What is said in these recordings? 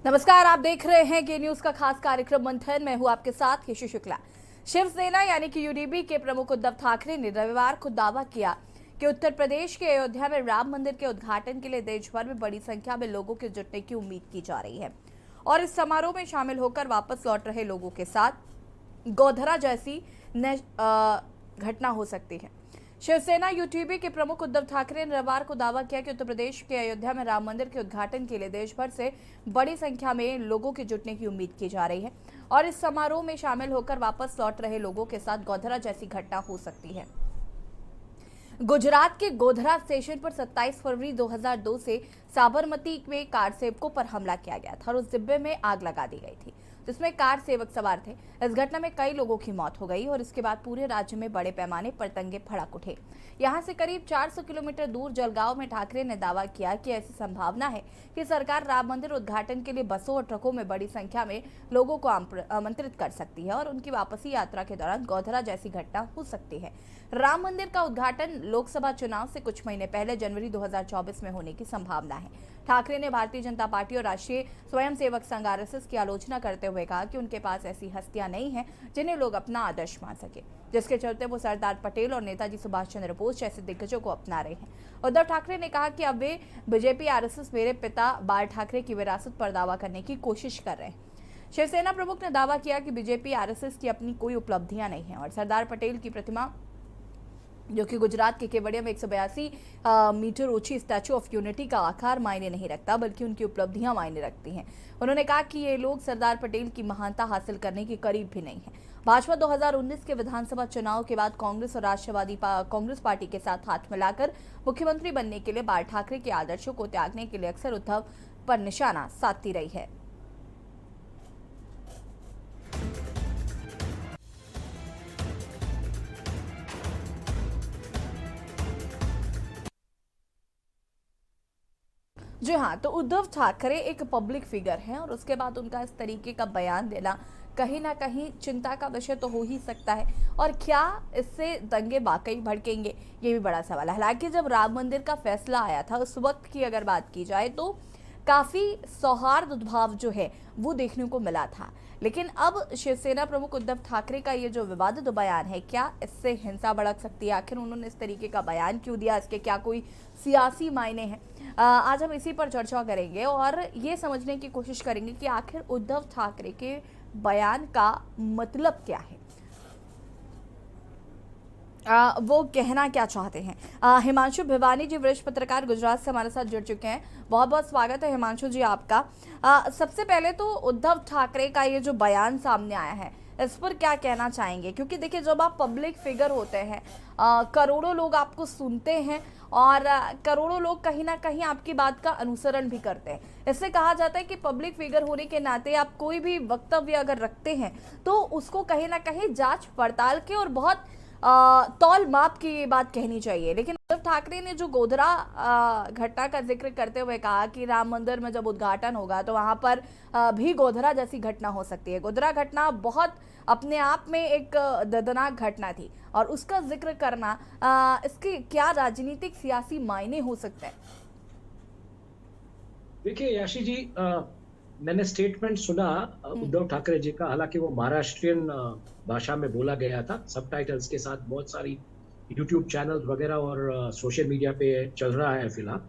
नमस्कार, आप देख रहे हैं के न्यूज का खास कार्यक्रम मंथन। मैं हूं आपके साथ यशु शुक्ला। शिवसेना यानी कि यूडीपी के प्रमुख उद्धव ठाकरे ने रविवार को दावा किया कि उत्तर प्रदेश के अयोध्या में राम मंदिर के उद्घाटन के लिए देश भर में बड़ी संख्या में लोगों के जुटने की उम्मीद की जा रही है और इस समारोह में शामिल होकर वापस लौट रहे लोगों के साथ गोधरा जैसी घटना हो सकती है। शिवसेना यूटीबी के प्रमुख उद्धव ठाकरे ने रविवार को दावा किया कि उत्तर प्रदेश के अयोध्या में राम मंदिर के उद्घाटन के लिए देश भर से बड़ी संख्या में लोगों के जुटने की उम्मीद की जा रही है और इस समारोह में शामिल होकर वापस लौट रहे लोगों के साथ गोधरा जैसी घटना हो सकती है। गुजरात के गोधरा स्टेशन पर 27 फरवरी 2002 से साबरमती में कार सेवकों पर हमला किया गया था और उस डिब्बे में आग लगा दी गई थी जिसमें कार सेवक सवार थे। इस घटना में कई लोगों की मौत हो गई और इसके बाद पूरे राज्य में बड़े पैमाने पर दंगे भड़क उठे। यहां से करीब 400 किलोमीटर दूर जलगांव में ठाकरे ने दावा किया कि ऐसी संभावना है कि सरकार राम मंदिर उद्घाटन के लिए बसों और ट्रकों में बड़ी संख्या में लोगों को आमंत्रित कर सकती है और उनकी वापसी यात्रा के दौरान गोधरा जैसी घटना हो सकती है। राम मंदिर का उद्घाटन लोकसभा चुनाव से कुछ महीने पहले जनवरी 2024 में होने की संभावना है। ठाकरे ने भारतीय जनता पार्टी और राष्ट्रीय स्वयंसेवक संघ आरएसएस की आलोचना करते हुए कहा कि उनके पास ऐसी हस्तियां नहीं हैं जिन्हें लोग अपना आदर्श मान सके, जिसके चलते वो सरदार पटेल और नेताजी सुभाष चंद्र बोस जैसे दिग्गजों को अपना रहे हैं। उद्धव ठाकरे ने कहा कि अब वे बीजेपी आरएसएस मेरे पिता बाल ठाकरे की विरासत पर दावा करने की कोशिश कर रहे हैं। शिवसेना प्रमुख ने दावा किया कि बीजेपी आरएसएस की अपनी कोई उपलब्धियां नहीं है और सरदार पटेल की प्रतिमा जो कि गुजरात के केवड़िया में 182 मीटर ऊंची स्टैचू ऑफ यूनिटी का आकार मायने नहीं रखता, बल्कि उनकी उपलब्धियां मायने रखती हैं। उन्होंने कहा कि ये लोग सरदार पटेल की महानता हासिल करने के करीब भी नहीं है। भाजपा 2019 के विधानसभा चुनाव के बाद कांग्रेस और राष्ट्रवादी कांग्रेस पार्टी के साथ हाथ मिलाकर मुख्यमंत्री बनने के लिए बाल ठाकरे के आदर्शों को त्यागने के लिए अक्सर उद्धव पर निशाना साधती रही है। जी हाँ, तो उद्धव ठाकरे एक पब्लिक फिगर हैं और उसके बाद उनका इस तरीके का बयान देना कहीं ना कहीं चिंता का विषय तो हो ही सकता है। और क्या इससे दंगे वाकई भड़केंगे, ये भी बड़ा सवाल है। हालांकि जब राम मंदिर का फैसला आया था उस वक्त की अगर बात की जाए तो काफी सौहार्द भाव जो है वो देखने को मिला था, लेकिन अब शिवसेना प्रमुख उद्धव ठाकरे का ये जो विवादित बयान है, क्या इससे हिंसा भड़क सकती है? आखिर उन्होंने इस तरीके का बयान क्यों दिया? इसके क्या कोई सियासी मायने हैं? आज हम इसी पर चर्चा करेंगे और ये समझने की कोशिश करेंगे कि आखिर उद्धव ठाकरे के बयान का मतलब क्या है, वो कहना क्या चाहते हैं। हिमांशु भिवानी जी, वरिष्ठ पत्रकार, गुजरात से हमारे साथ जुड़ चुके हैं। बहुत बहुत स्वागत है हिमांशु जी आपका। सबसे पहले तो उद्धव ठाकरे का ये जो बयान सामने आया है इस पर क्या कहना चाहेंगे? क्योंकि देखिए, जब आप पब्लिक फिगर होते हैं, करोड़ों लोग आपको सुनते हैं और करोड़ों लोग कहीं ना कहीं आपकी बात का अनुसरण भी करते हैं। इससे कहा जाता है कि पब्लिक फिगर होने के नाते आप कोई भी वक्तव्य अगर रखते हैं तो उसको कहीं ना कहीं जांच पड़ताल के और बहुत तौल माप की ये बात कहनी चाहिए। लेकिन उद्धव ठाकरे ने जो गोधरा घटना का जिक्र करते हुए कहा कि राम मंदिर में जब उद्घाटन होगा तो वहां पर भी गोधरा जैसी घटना हो सकती है। गोधरा घटना बहुत अपने आप में एक दर्दनाक घटना थी और उसका जिक्र करना, इसके क्या राजनीतिक सियासी मायने हो सकते हैं? देखिए याशी जी, मैंने स्टेटमेंट सुना उद्धव ठाकरे जी का। हालांकि वो महाराष्ट्रियन भाषा में बोला गया था, सबटाइटल्स के साथ। बहुत सारी यूट्यूब चैनल वगैरह और सोशल मीडिया पे चल रहा है फिलहाल।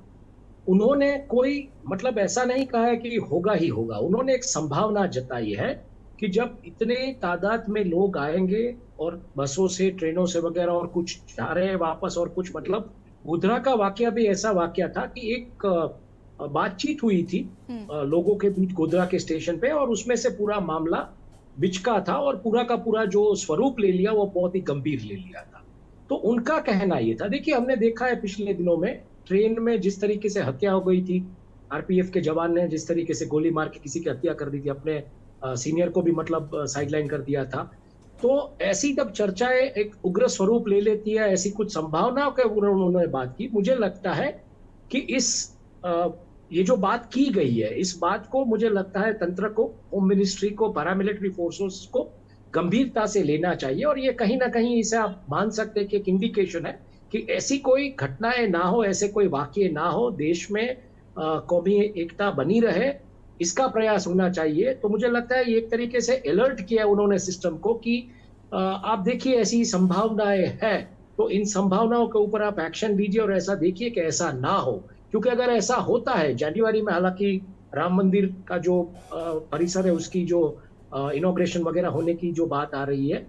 उन्होंने कोई मतलब ऐसा नहीं कहा है कि होगा ही होगा। उन्होंने एक संभावना जताई है कि जब इतने तादाद में लोग आएंगे और बसों से, ट्रेनों से वगैरह, और कुछ जा रहे हैं वापस और कुछ, मतलब गोधरा का वाकया भी ऐसा वाकया था कि एक बातचीत हुई थी लोगों के बीच गोधरा के स्टेशन पे, और उसमें से पूरा मामला बिचका था और पूरा का पूरा जो स्वरूप ले लिया वो बहुत ही गंभीर ले लिया था। तो उनका कहना ये था। देखिए, हमने देखा है पिछले दिनों में ट्रेन में जिस तरीके से हत्या हो गई थी, आरपीएफ के जवान ने जिस तरीके से गोली मार के किसी की हत्या कर दी थी, अपने सीनियर को भी मतलब साइडलाइन कर दिया था। तो ऐसी जब चर्चाएं एक उग्र स्वरूप ले लेती है, ऐसी कुछ संभावनाओं के उन्होंने बात की। मुझे लगता है कि ये जो बात की गई है, इस बात को मुझे लगता है तंत्र को, होम मिनिस्ट्री को, पैरामिलिट्री फोर्सेस को गंभीरता से लेना चाहिए। और ये कहीं ना कहीं इसे आप मान सकते हैं कि एक इंडिकेशन है कि ऐसी कोई घटनाएं ना हो, ऐसे कोई वाकये ना हो, देश में कौमी एकता बनी रहे इसका प्रयास होना चाहिए। तो मुझे लगता है ये एक तरीके से अलर्ट किया उन्होंने सिस्टम को कि आप देखिए ऐसी संभावनाएं हैं, तो इन संभावनाओं के ऊपर आप एक्शन लीजिए और ऐसा देखिए कि ऐसा ना हो। क्योंकि अगर ऐसा होता है जनवरी में, हालांकि राम मंदिर का जो परिसर है उसकी जो इनॉग्रेशन वगैरह होने की जो बात आ रही है,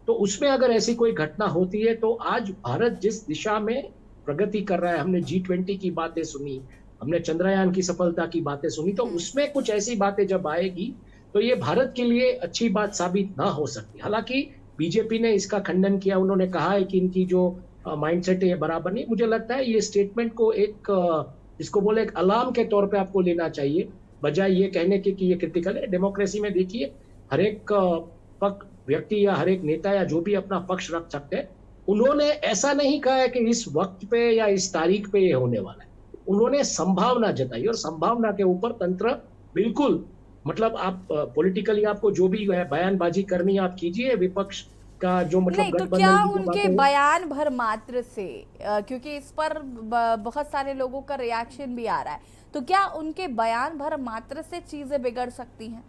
तो उसमें अगर ऐसी कोई घटना होती है तो आज भारत जिस दिशा में प्रगति कर रहा है, हमने G20 की बातें सुनी, हमने चंद्रयान की सफलता की बातें सुनी, तो उसमें कुछ ऐसी बातें जब आएगी तो ये भारत के लिए अच्छी बात साबित ना हो सकती। हालांकि बीजेपी ने इसका खंडन किया, उन्होंने कहा है कि इनकी जो माइंडसेट है ये बराबर नहीं। मुझे लगता है ये स्टेटमेंट को एक इसको बोले एक अलार्म के तौर पे आपको लेना चाहिए, बजाय ये कहने के कि ये क्रिटिकल है। डेमोक्रेसी में देखिए हर एक पक्ष व्यक्ति या हर एक नेता या जो भी अपना पक्ष रख सकते हैं, उन्होंने ऐसा नहीं कहा है कि इस वक्त पे या इस तारीख पे ये होने वाला है। उन्होंने संभावना जताई और संभावना के ऊपर तंत्र बिल्कुल, मतलब आप पॉलिटिकली आपको जो भी बयानबाजी करनी है आप कीजिए, विपक्ष का जो मतलब नहीं, तो क्या उनके बयान भर मात्र से क्योंकि इस पर बहुत सारे लोगों का रिएक्शन भी आ रहा है, तो क्या उनके बयान भर मात्र से चीजें बिगड़ सकती हैं?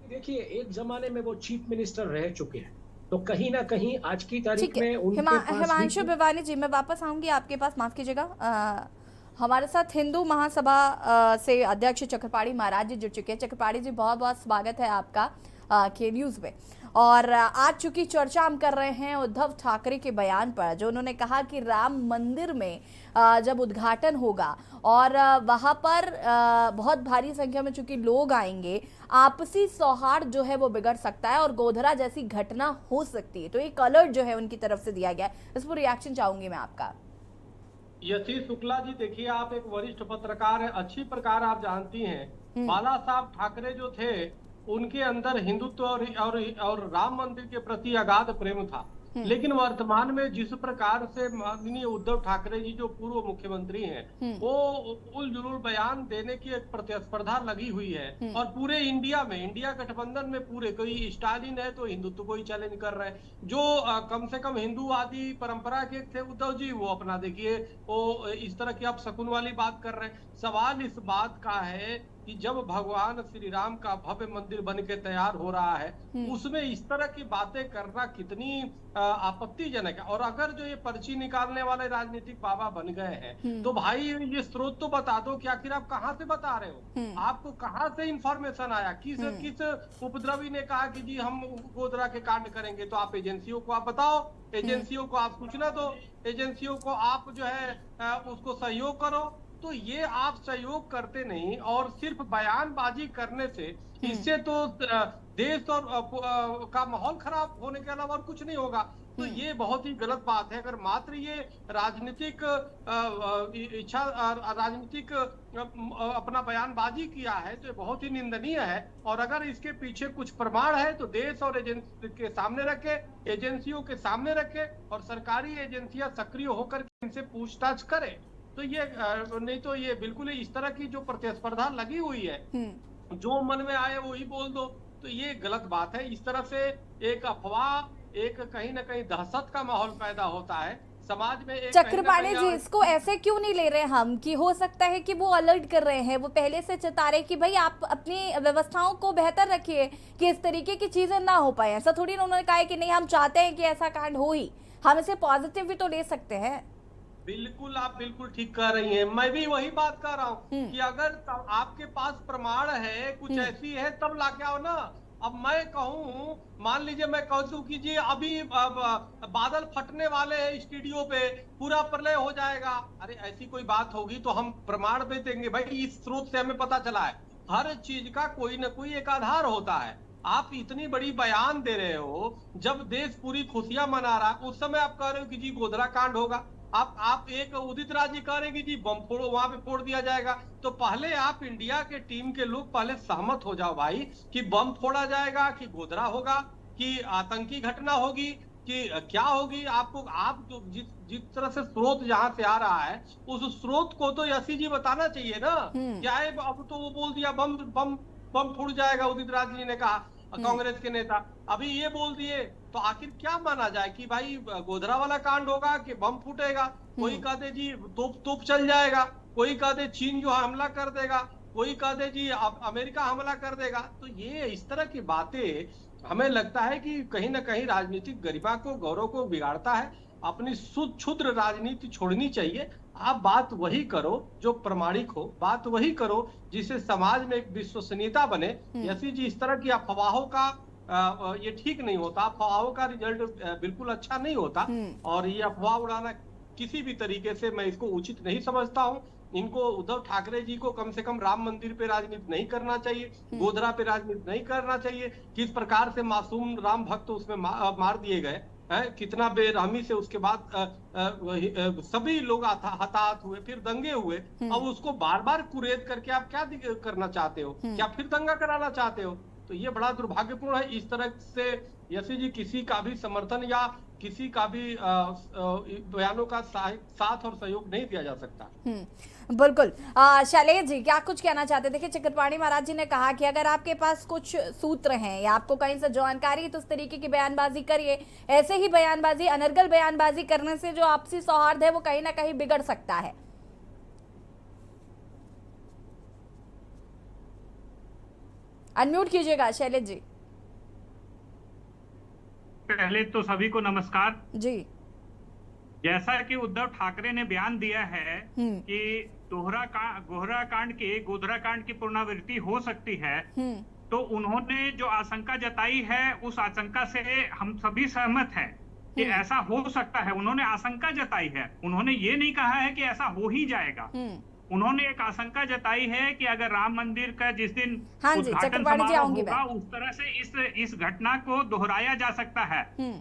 देखिए एक जमाने में वो चीफ मिनिस्टर रह चुके हैं, तो कहीं ना कहीं आज की तारीख में उनके पास हिमांशु भिवानी जी, मैं वापस आऊंगी आपके पास, माफ कीजिएगा। हमारे साथ हिंदू महासभा से अध्यक्ष चक्रपाणी महाराज जी जुड़ चुके हैं। चक्रपाणी जी, बहुत बहुत स्वागत है आपका के न्यूज में। और आज चूंकि चर्चा हम कर रहे हैं उद्धव ठाकरे के बयान पर, जो उन्होंने कहा कि राम मंदिर में जब उद्घाटन होगा और वहां पर बहुत भारी संख्या में चूंकि लोग आएंगे, आपसी सौहार्द जो है वो बिगड़ सकता है और गोधरा जैसी घटना हो सकती है। तो एक अलर्ट जो है उनकी तरफ से दिया गया है, इस पर रिएक्शन चाहूंगी मैं आपका। यशी शुक्ला जी, देखिए आप एक वरिष्ठ पत्रकार हैं, अच्छी प्रकार आप जानती हैं बाला साहब ठाकरे जो थे उनके अंदर हिंदुत्व और राम मंदिर के प्रति अगाध प्रेम था। लेकिन वर्तमान में जिस प्रकार से माननीय उद्धव ठाकरे जी जो पूर्व मुख्यमंत्री हैं वो उल जुलूल बयान देने की एक प्रतिस्पर्धा लगी हुई है और पूरे इंडिया में, इंडिया गठबंधन में पूरे, कोई स्टालिन है तो हिंदुत्व को ही चैलेंज कर रहे हैं। जो कम से कम हिंदूवादी परंपरा के थे उद्धव जी, वो अपना देखिए वो इस तरह की आप शकुन वाली बात कर रहे हैं। सवाल इस बात का है कि जब भगवान श्री राम का भव्य मंदिर बन के तैयार हो रहा है उसमें इस तरह की बातें करना कितनी आपत्तिजनक है। और अगर जो ये पर्ची निकालने वाले राजनीतिक बाबा बन गए हैं तो भाई ये स्रोत तो बता दो कि आखिर आप कहां से बता रहे हो, आपको कहां से इंफॉर्मेशन आया, किस उपद्रवी ने कहा कि जी हम गोधरा के कांड करेंगे, तो आप एजेंसियों को आप बताओ, एजेंसियों को आप सूचना दो, एजेंसियों को आप जो है उसको सहयोग करो। तो ये आप सहयोग करते नहीं और सिर्फ बयानबाजी करने से इससे तो देश और का माहौल खराब होने के अलावा और कुछ नहीं होगा। तो ये बहुत ही गलत बात है। अगर मात्र ये राजनीतिक इच्छा, राजनीतिक अपना बयानबाजी किया है तो ये बहुत ही निंदनीय है। और अगर इसके पीछे कुछ प्रमाण है तो देश और एजेंसी के सामने रखे, एजेंसियों के सामने रखे और सरकारी एजेंसियां सक्रिय होकर इनसे पूछताछ करें। तो ये नहीं तो ये बिल्कुल इस तरह की जो प्रतिस्पर्धा लगी हुई है, जो मन में आए वो ही बोल दो, तो ये गलत बात है। इस तरह से एक अफवाह, एक कहीं ना कहीं दहशत का माहौल पैदा होता है समाज में। एक चक्रपाणी जी, इसको ऐसे क्यों नहीं ले रहे हम कि हो सकता है कि वो अलर्ट कर रहे हैं, वो पहले से चेता रहे कि भाई आप अपनी व्यवस्थाओं को बेहतर रखिए कि इस तरीके की चीजें ना हो पाए। ऐसा थोड़ी ना उन्होंने कहा है कि नहीं हम चाहते हैं कि ऐसा कांड हो ही, हम इसे पॉजिटिव भी तो ले सकते हैं। बिल्कुल, आप बिल्कुल ठीक कह रही हैं। मैं भी वही बात कर रहा हूँ कि अगर आपके पास प्रमाण है, कुछ ऐसी है, तब लाके आओ ना। अब मैं कहूँ, मान लीजिए मैं कह दूं कि जी अभी बादल फटने वाले हैं स्टूडियो पे, पूरा प्रलय हो जाएगा, अरे ऐसी कोई बात होगी तो हम प्रमाण भी देंगे। भाई इस स्रोत से हमें पता चला है। हर चीज का कोई ना कोई एक आधार होता है। आप इतनी बड़ी बयान दे रहे हो जब देश पूरी खुशियां मना रहा है, उस समय आप कह रहे हो कि जी गोधरा कांड होगा। आप एक उदित राज जी कह रहे कि जी बम फोड़ो, वहां पे फोड़ दिया जाएगा। तो पहले आप इंडिया के टीम के लोग पहले सहमत हो जाओ भाई कि बम फोड़ा जाएगा, कि गोधरा होगा, कि आतंकी घटना होगी, कि क्या होगी। आपको आप जो जिस तरह से स्रोत जहां से आ रहा है उस स्रोत को तो यशी जी बताना चाहिए ना। क्या है, अब तो वो बोल दिया बम बम बम फूट जाएगा, उदित राज जी ने कहा, कांग्रेस के नेता अभी ये बोल दिए। तो आखिर क्या माना जाए कि भाई गोधरा वाला कांड होगा कि बम फूटेगा? कोई कहते जी तोप चल जाएगा, कोई कहते चीन जो हमला कर देगा। कोई कह दे जी अब अमेरिका हमला कर देगा। तो ये इस तरह की बातें हमें लगता है कि कहीं ना कहीं राजनीतिक गरिमा को, गौरव को बिगाड़ता है। अपनी क्षुद्र राजनीति छोड़नी चाहिए। आप बात वही करो जो प्रमाणिक हो, बात वही करो जिससे समाज में एक विश्वसनीयता बने। यसी जी इस तरह की अफवाहों का ये ठीक नहीं होता। अफवाहों का रिजल्ट बिल्कुल अच्छा नहीं होता, और ये अफवाह उड़ाना किसी भी तरीके से मैं इसको उचित नहीं समझता हूं। इनको, उद्धव ठाकरे जी को कम से कम राम मंदिर पे राजनीति नहीं करना चाहिए, गोधरा पे राजनीति नहीं करना चाहिए। किस प्रकार से मासूम राम भक्त उसमें मार दिए गए हैं, कितना बेरहमी से उसके बाद सभी लोग हताहत हुए, फिर दंगे हुए। अब उसको बार बार कुरेद करके आप क्या करना चाहते हो? क्या फिर दंगा कराना चाहते हो? तो ये बड़ा दुर्भाग्यपूर्ण है। इस तरह से यशी जी किसी का भी समर्थन या किसी का भी बयानों का साथ और सहयोग नहीं दिया जा सकता। बिल्कुल। शैलेश जी क्या कुछ कहना चाहते? देखिए, चक्रपाणी महाराज जी ने कहा कि अगर आपके पास कुछ सूत्र हैं या आपको कहीं से जानकारी है तो उस तरीके की बयानबाजी करिए। ऐसे ही बयानबाजी, अनर्गल बयानबाजी करने से जो आपसी सौहार्द है वो कहीं ना कहीं बिगड़ सकता है। अनम्यूट कीजिएगा शैलेश जी। पहले तो सभी को नमस्कार जी। जैसा कि उद्धव ठाकरे ने बयान दिया है कि गोधरा कांड की पुनरावृत्ति हो सकती है, तो उन्होंने जो आशंका जताई है उस आशंका से हम सभी सहमत हैं कि ऐसा हो सकता है। उन्होंने आशंका जताई है, उन्होंने ये नहीं कहा है कि ऐसा हो ही जाएगा। उन्होंने एक आशंका जताई है कि अगर राम मंदिर का जिस दिन उद्घाटन समारोह होगा उस तरह से इस घटना को दोहराया जा सकता है।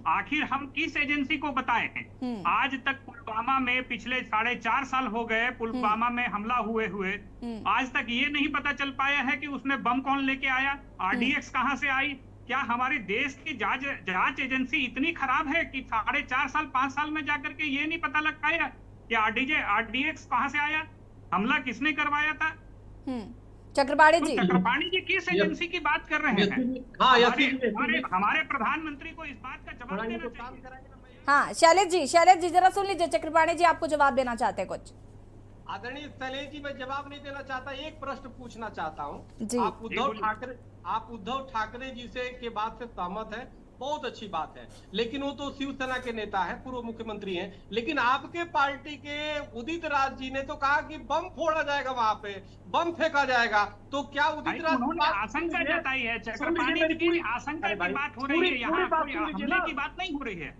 आखिर हम किस एजेंसी को बताएं? आज तक पुलवामा में पिछले 4.5 साल हो गए पुलवामा में हमला हुए आज तक ये नहीं पता चल पाया है कि उसमें बम कौन लेके आया, RDX कहां से आई। क्या हमारे देश की जांच एजेंसी इतनी खराब है कि 4.5 साल 5 साल में जाकर के ये नहीं पता लग पाया कि RDX कहां से आया, हमला किसने करवाया था? चक्रपाणी तो जी, चक्रपाणी जी किस एजेंसी की बात कर रहे हैं? हमारे प्रधानमंत्री को इस बात का जवाब देना चाहिए। हाँ शैलेश जी जरा सुन लीजिए, चक्रपाणी जी आपको जवाब देना चाहते हैं कुछ। आदरणीय शैलेश जी, मैं जवाब नहीं देना चाहता, एक प्रश्न पूछना चाहता हूँ। जी। आप उद्धव ठाकरे जी से के बात से सहमत है, बहुत अच्छी बात है, लेकिन वो तो शिवसेना के नेता है, पूर्व मुख्यमंत्री हैं। लेकिन आपके पार्टी के उदित राज जी ने तो कहा कि बम फोड़ा जाएगा, वहां पे बम फेंका जाएगा। तो क्या उदित राज उन्होंने आशंका जताई है? चक्रपाणी जी की आशंका की बात हो रही है, यहाँ कोई हमले की बात नहीं हो रही है।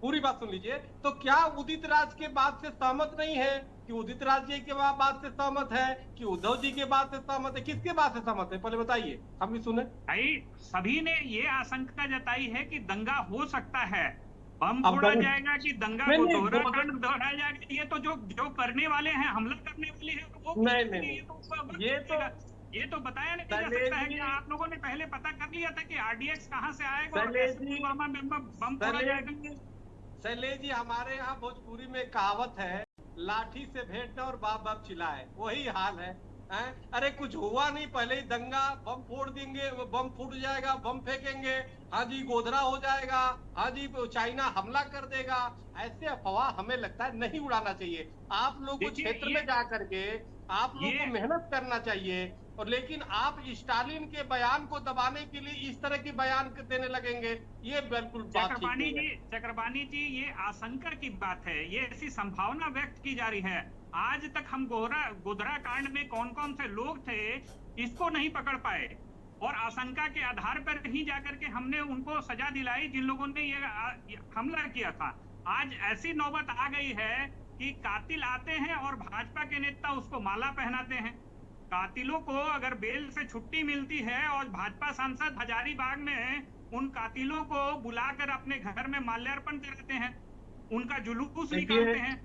पूरी बात सुन लीजिए। तो क्या उदित राज के बात से सहमत नहीं है? कि उदित राज जी के बात से सहमत है कि उद्धव जी के बात से सहमत है? किसके बात से सहमत है पहले बताइए, हम भी सुने। सभी ने ये आशंका जताई है कि दंगा हो सकता है, बम फोड़ा जाएगा, कि दंगा को दोहराया जाएगा। ये तो जो करने वाले हैं, हमला करने वाले हैं वो ये तो बताया नहीं जा सकता है कि आप लोगों ने पहले पता कर लिया था कि RDX कहां से आएगा और कैसे पुलवामा में बम फोड़ा जाएगा। शैलेश जी, हमारे यहाँ भोजपुरी में कहावत है, लाठी से भेंटना और बाप बाप चिल्लाए, वही हाल है। अरे कुछ हुआ नहीं, पहले ही दंगा, बम फोड़ देंगे, बम फूट जाएगा, बम फेंकेंगे, हाँ जी गोधरा हो जाएगा, हाँ जी चाइना हमला कर देगा। ऐसे अफवाह हमें लगता है नहीं उड़ाना चाहिए। आप लोग को क्षेत्र में जा करके आप लोग को मेहनत करना चाहिए। और लेकिन आप स्टालिन के बयान को दबाने के लिए इस तरह की बयान देने लगेंगे, ये बिल्कुल चक्रपाणी जी ये आशंका की बात है, ये ऐसी संभावना व्यक्त की जा रही है। आज तक हम गोधरा कांड में कौन कौन से लोग थे इसको नहीं पकड़ पाए, और आशंका के आधार पर ही जाकर के हमने उनको सजा दिलाई जिन लोगों ने ये हमला किया था। आज ऐसी नौबत आ गई है कि कातिल आते हैं और भाजपा के नेता उसको माला पहनाते हैं। कातिलों को अगर बेल से छुट्टी मिलती है और भाजपा सांसद हजारीबाग में उन कातिलों को बुलाकर अपने घर में माल्यार्पण कराते हैं, उनका जुलूस निकालते हैं।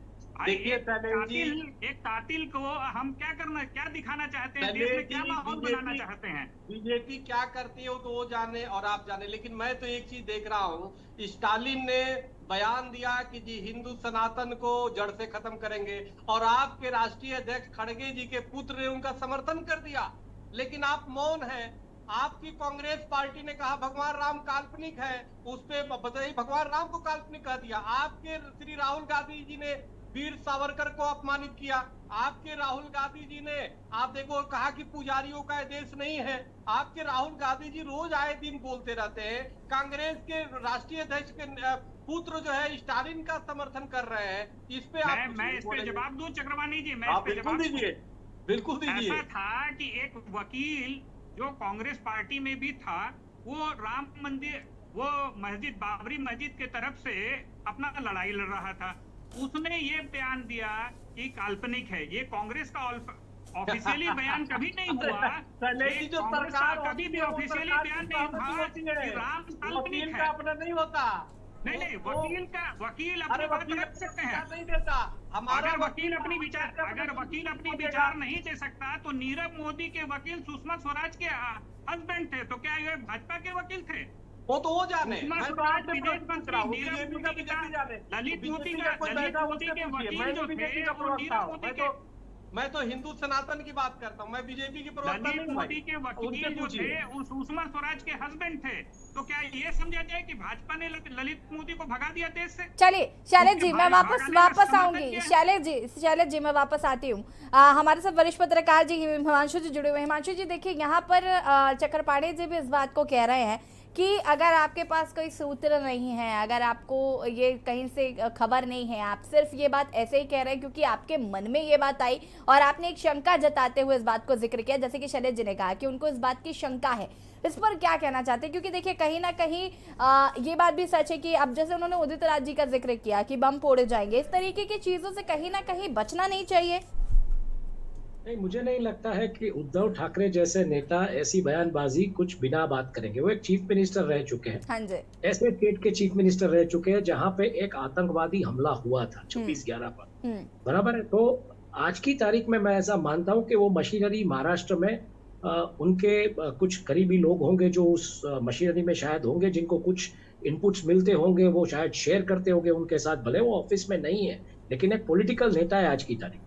एक कातिल को हम क्या दिखाना चाहते हैं, देश में क्या माहौल बनाना चाहते हैं? बीजेपी क्या करती है तो वो जाने और आप जाने, लेकिन मैं तो एक चीज देख रहा हूँ, स्टालिन ने बयान दिया कि जी हिंदू सनातन को जड़ से खत्म करेंगे, और आपके राष्ट्रीय अध्यक्ष खड़गे जी के पुत्र ने उनका समर्थन कर दिया, लेकिन आप मौन हैं। आपकी कांग्रेस पार्टी ने कहा भगवान राम काल्पनिक है, उस पे बताइए भगवान राम को काल्पनिक कह दिया। आपके श्री राहुल गांधी जी ने वीर सावरकर को अपमानित किया। आपके राहुल गांधी जी ने, आप देखो, कहा कि पुजारियों का देश नहीं है। आपके राहुल गांधी जी रोज आए दिन बोलते रहते हैं। कांग्रेस के राष्ट्रीय अध्यक्ष के पुत्र जो है स्टालिन का समर्थन कर रहे हैं। इस पे आप मैं इस पे जवाब दूं चक्रवाणी जी? मैं आप बिल्कुल दीजिए, बिल्कुल दीजिए। ऐसा था कि एक वकील जो कांग्रेस पार्टी में भी था, वो राम मंदिर, वो मस्जिद, बाबरी मस्जिद के तरफ से अपना लड़ाई लड़ रहा था। उसने ये बयान दिया कि काल्पनिक है। ये कांग्रेस का ऑफिशियली बयान कभी नहीं हुआ। जो कांग्रेस का सरकार कभी भी ऑफिशियली बयान नहीं था कि राम काल्पनिक है। अपना नहीं होता। नहीं, वकील अपनी बात रख सकते हैं। नहीं देता हमारा। अगर वकील अपनी विचार नहीं दे सकता तो नीरव मोदी के वकील सुषमा स्वराज के हस्बैंड थे, तो क्या ये भाजपा के वकील थे? वो तो हो जाने। सुषमा स्वराज विदेश मंत्री, नीरव मोदी का, ललित मोदी के वकील जो थे वो नीरव मोदी के। मैं तो हिंदू सनातन की बात करता हूँ, मैं बीजेपी की प्रवक्ता नहीं हूँ। मोदी के वकील जो थे वो सुषमा स्वराज के हस्बैंड थे, तो क्या ये समझा जाए कि भाजपा ने ललित मोदी को भगा दिया देश से? चलिए शैलेश जी, मैं वापस आऊंगी। शैलेश जी मैं वापस आती हूँ। हमारे साथ वरिष्ठ पत्रकार जी हिमांशु जी जुड़े हुए। हिमांशु जी, देखिए यहाँ पर चक्रपाणी जी भी इस बात को कह रहे हैं कि अगर आपके पास कोई सूत्र नहीं है, अगर आपको ये कहीं से खबर नहीं है, आप सिर्फ ये बात ऐसे ही कह रहे हैं क्योंकि आपके मन में ये बात आई और आपने एक शंका जताते हुए इस बात को जिक्र किया, जैसे कि शैलेश जी ने कहा कि उनको इस बात की शंका है। इस पर क्या कहना चाहते हैं? क्योंकि देखिए कहीं ना कहीं ये बात भी सच है कि अब जैसे उन्होंने उदित राज जी का जिक्र किया कि बम फोड़े जाएंगे, इस तरीके की चीजों से कहीं ना कहीं बचना नहीं चाहिए। नहीं, मुझे नहीं लगता है कि उद्धव ठाकरे जैसे नेता ऐसी बयानबाजी कुछ बिना बात करेंगे। वो एक चीफ मिनिस्टर रह चुके हैं। हाँ जी। ऐसे स्टेट के चीफ मिनिस्टर रह चुके हैं जहां पे एक आतंकवादी हमला हुआ था 26/11 पर, बराबर है। तो आज की तारीख में मैं ऐसा मानता हूं कि वो मशीनरी महाराष्ट्र में उनके कुछ करीबी लोग होंगे जो उस मशीनरी में शायद होंगे, जिनको कुछ इनपुट्स मिलते होंगे, वो शायद शेयर करते होंगे उनके साथ, भले वो ऑफिस में नहीं है लेकिन एक पॉलिटिकल नेता है आज की तारीख।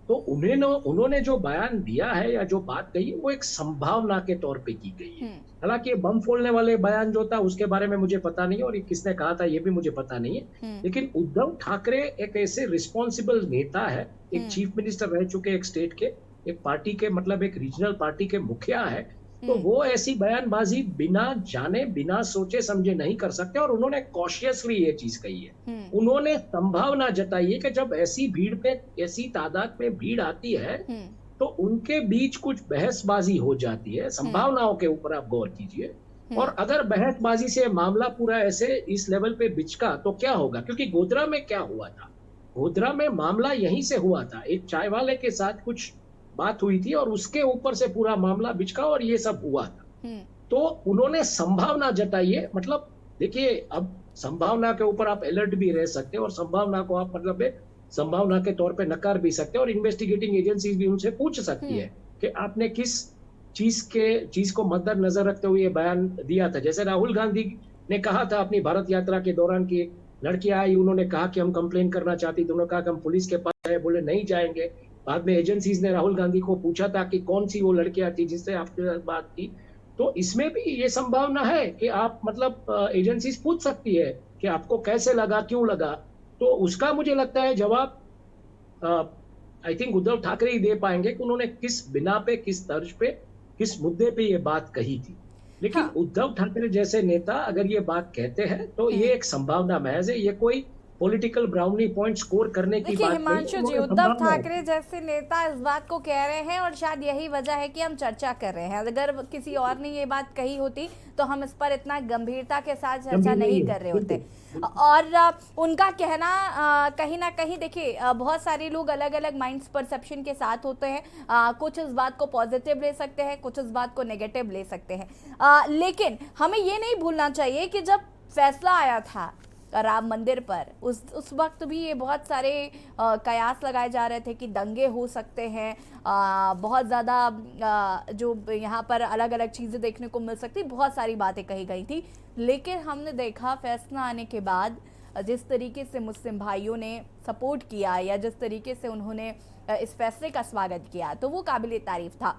तो उन्होंने जो बयान दिया है या जो बात कही है वो एक संभावना के तौर पे की गई है। हालांकि बम फोड़ने वाले बयान जो था उसके बारे में मुझे पता नहीं है और ये किसने कहा था ये भी मुझे पता नहीं है। लेकिन उद्धव ठाकरे एक ऐसे रिस्पॉन्सिबल नेता है, एक चीफ मिनिस्टर रह चुके एक स्टेट के, एक पार्टी के, मतलब एक रीजनल पार्टी के मुखिया है, तो वो ऐसी बयानबाजी बिना जाने बिना सोचे समझे नहीं कर सकते। और उन्होंने कॉशियसली ये चीज कही है। उन्होंने संभावना जताई है कि जब ऐसी भीड़ पे, ऐसी तादाद में भीड़ आती है तो उनके बीच कुछ बहसबाजी हो जाती है। संभावनाओं के ऊपर आप गौर कीजिए। और अगर बहसबाजी से मामला पूरा ऐसे इस लेवल पे बिचका तो क्या होगा? क्योंकि गोधरा में क्या हुआ था, गोधरा में मामला यहीं से हुआ था। एक चाय वाले के साथ कुछ बात हुई थी और उसके ऊपर से पूरा मामला बिचका और ये सब हुआ था। तो उन्होंने संभावना जताई है। मतलब देखिए, अब संभावना के ऊपर आप अलर्ट भी रह सकते हैं और संभावना को आप मतलब संभावना के तौर पे नकार भी सकते हैं और इन्वेस्टिगेटिंग एजेंसीज भी उनसे पूछ सकती है कि आपने किस चीज को मद्देनजर रखते हुए बयान दिया था। जैसे राहुल गांधी ने कहा था अपनी भारत यात्रा के दौरान की लड़कियां आई, उन्होंने कहा कि हम कंप्लेन करना चाहती थी, उन्होंने कहा कि हम पुलिस के पास आए, बोले नहीं जाएंगे। बाद में एजेंसीज ने राहुल गांधी को पूछा था कि कौन सी वो लड़कियां थी जिससे आपके साथ बात की। तो इसमें भी ये संभावना है कि आप मतलब एजेंसीज पूछ सकती है कि आपको कैसे लगा, क्यों लगा। तो उसका मुझे लगता है जवाब आई थिंक उद्धव ठाकरे ही दे पाएंगे कि उन्होंने किस बिना पे, किस तर्ज पे, किस मुद्दे पे ये बात कही थी। लेकिन उद्धव ठाकरे जैसे नेता अगर ये बात कहते हैं तो ये एक संभावना महज है, ये कोई पॉलिटिकल ब्राउनी पॉइंट स्कोर करने की बात नहीं। हिमांशु जी, उद्धव ठाकरे जैसे नेता इस बात को कह रहे हैं और शायद यही वजह है कि हम चर्चा कर रहे हैं। अगर किसी और ने ये बात कही होती तो हम इस पर इतना गंभीरता के साथ चर्चा नहीं कर रहे होते। और उनका कहना कहीं ना कहीं, देखिए बहुत सारे लोग अलग अलग माइंड परसेप्शन के साथ होते हैं। कुछ इस बात को पॉजिटिव ले सकते हैं, कुछ इस बात को नेगेटिव ले सकते हैं। लेकिन हमें ये नहीं भूलना चाहिए कि जब फैसला आया था राम मंदिर पर, उस वक्त भी ये बहुत सारे कयास लगाए जा रहे थे कि दंगे हो सकते हैं, बहुत ज़्यादा जो यहाँ पर अलग अलग चीज़ें देखने को मिल सकती, बहुत सारी बातें कही गई थी। लेकिन हमने देखा फैसला आने के बाद जिस तरीके से मुस्लिम भाइयों ने सपोर्ट किया या जिस तरीके से उन्होंने इस फैसले का स्वागत किया, तो वो काबिल तारीफ था।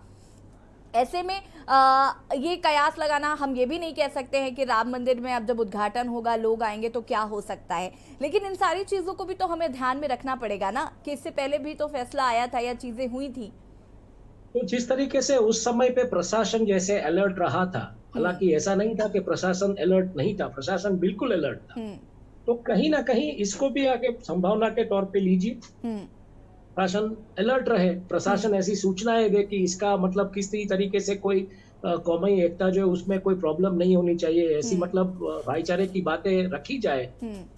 ऐसे में ये कयास लगाना, हम ये भी नहीं कह सकते हैं कि राम मंदिर में अब जब उद्घाटन होगा लोग आएंगे तो क्या हो सकता है, लेकिन इन सारी चीज़ों को भी तो हमें ध्यान में रखना पड़ेगा ना कि इससे पहले भी तो फैसला आया था या चीज़ें हुई थी। तो जिस तरीके से उस समय पे प्रशासन जैसे अलर्ट रहा था, हालांकि ऐसा नहीं था कि प्रशासन अलर्ट नहीं था, प्रशासन बिल्कुल अलर्ट था। तो कहीं ना कहीं इसको भी आगे संभावना के तौर पे लीजिए, प्रशासन अलर्ट रहे, प्रशासन ऐसी सूचनाएं दे कि इसका मतलब किसी तरीके से कोई कौमी एकता जो है उसमें कोई प्रॉब्लम नहीं होनी चाहिए, ऐसी मतलब भाईचारे की बातें रखी जाए।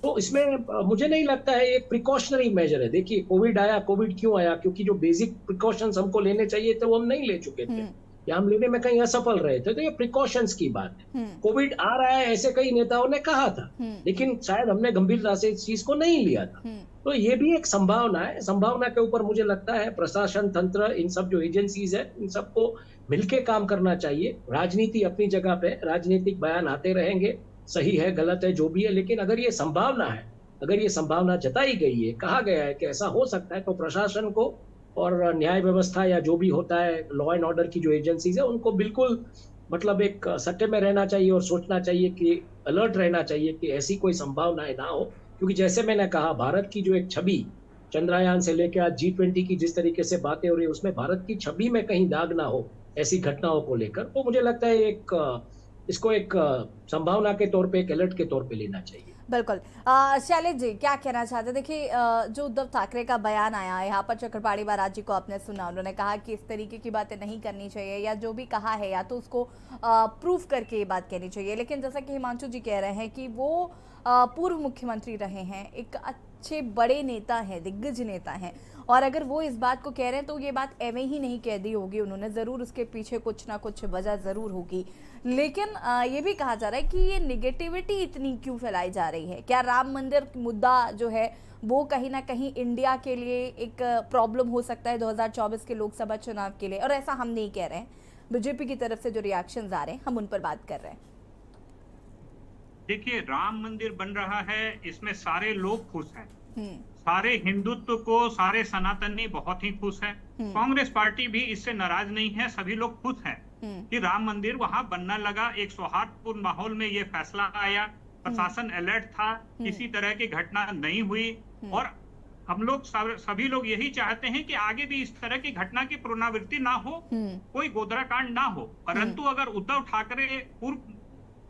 तो इसमें मुझे नहीं लगता है एक प्रिकॉशनरी मेजर है। देखिए कोविड आया, कोविड क्यों आया? क्योंकि जो बेसिक प्रिकॉशंस हमको लेने चाहिए थे वो हम नहीं ले चुके थे या हम लेने में कहीं असफल रहे थे। तो ये प्रिकॉशंस की बात है। कोविड आ रहा है ऐसे कई नेताओं ने कहा था, लेकिन शायद हमने गंभीरता से इस चीज को नहीं लिया था। तो ये भी एक संभावना है। संभावना के ऊपर मुझे लगता है प्रशासन तंत्र, इन सब जो एजेंसीज है, इन सबको मिलके काम करना चाहिए। राजनीति अपनी जगह पे, राजनीतिक बयान आते रहेंगे, सही है गलत है जो भी है, लेकिन अगर ये संभावना है, अगर ये संभावना जताई गई है, कहा गया है कि ऐसा हो सकता है, तो प्रशासन को और न्याय व्यवस्था या जो भी होता है लॉ एंड ऑर्डर की जो एजेंसीज है उनको बिल्कुल मतलब एक सट्टे में रहना चाहिए और सोचना चाहिए कि अलर्ट रहना चाहिए कि ऐसी कोई संभावनाएं ना हो। क्योंकि जैसे मैंने कहा, भारत की जो एक छवि चंद्रयान से लेकर आज G20 की जिस तरीके से बातें हो रही है, उसमें भारत की छवि में कहीं दाग ना हो ऐसी घटनाओं को लेकर। तो मुझे लगता है इसको एक संभावना के तौर पे, एक अलर्ट के तौर पे लेना चाहिए। बिल्कुल। शैलेश जी क्या कहना चाहते हैं? देखिए जो उद्धव ठाकरे का बयान आया है, यहाँ पर चक्रपाणी महाराज जी को आपने सुना, उन्होंने कहा कि इस तरीके की बातें नहीं करनी चाहिए, या जो भी कहा है या तो उसको प्रूफ करके ये बात कहनी चाहिए। लेकिन जैसा कि हिमांशु जी कह रहे हैं कि वो पूर्व मुख्यमंत्री रहे हैं, एक अच्छे बड़े नेता हैं, दिग्गज नेता हैं, और अगर वो इस बात को कह रहे हैं तो ये बात एवं ही नहीं कह दी होगी उन्होंने, ज़रूर उसके पीछे कुछ ना कुछ वजह ज़रूर होगी। लेकिन ये भी कहा जा रहा है कि ये निगेटिविटी इतनी क्यों फैलाई जा रही है? क्या राम मंदिर मुद्दा जो है वो कहीं ना कहीं इंडिया के लिए एक प्रॉब्लम हो सकता है 2024 के लोकसभा चुनाव के लिए? और ऐसा हम नहीं कह रहे हैं, बीजेपी की तरफ से जो रिएक्शंस आ रहे हैं हम उन पर बात कर रहे हैं। देखिए, राम मंदिर बन रहा है, इसमें सारे लोग खुश हैं, सारे हिंदुत्व को सारे सनातनी बहुत ही खुश हैं। कांग्रेस पार्टी भी इससे नाराज नहीं है, सभी लोग खुश हैं कि राम मंदिर वहां बनने लगा। एक सौहार्दपूर्ण माहौल में ये फैसला आया, प्रशासन अलर्ट था, किसी तरह की घटना नहीं हुई, और हम लोग सभी लोग यही चाहते हैं कि आगे भी इस तरह की घटना की पुनरावृत्ति ना हो, कोई गोधरा कांड ना हो। परंतु अगर उद्धव ठाकरे पूर्व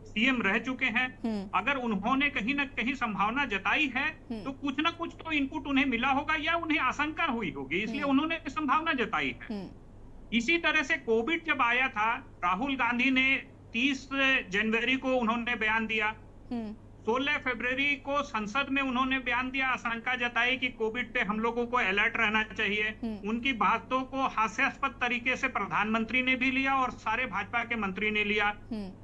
सीएम रह चुके हैं, अगर उन्होंने कहीं ना कहीं संभावना जताई है तो कुछ ना कुछ तो इनपुट उन्हें मिला होगा या उन्हें आशंका हुई होगी, इसलिए उन्होंने संभावना जताई है। इसी तरह से कोविड जब आया था, राहुल गांधी ने 30 जनवरी को उन्होंने बयान दिया, 16 फरवरी को संसद में उन्होंने बयान दिया, आशंका जताई कि कोविड पे हम लोगों को अलर्ट रहना चाहिए। उनकी बातों को हास्यास्पद तरीके से प्रधानमंत्री ने भी लिया और सारे भाजपा के मंत्री ने लिया।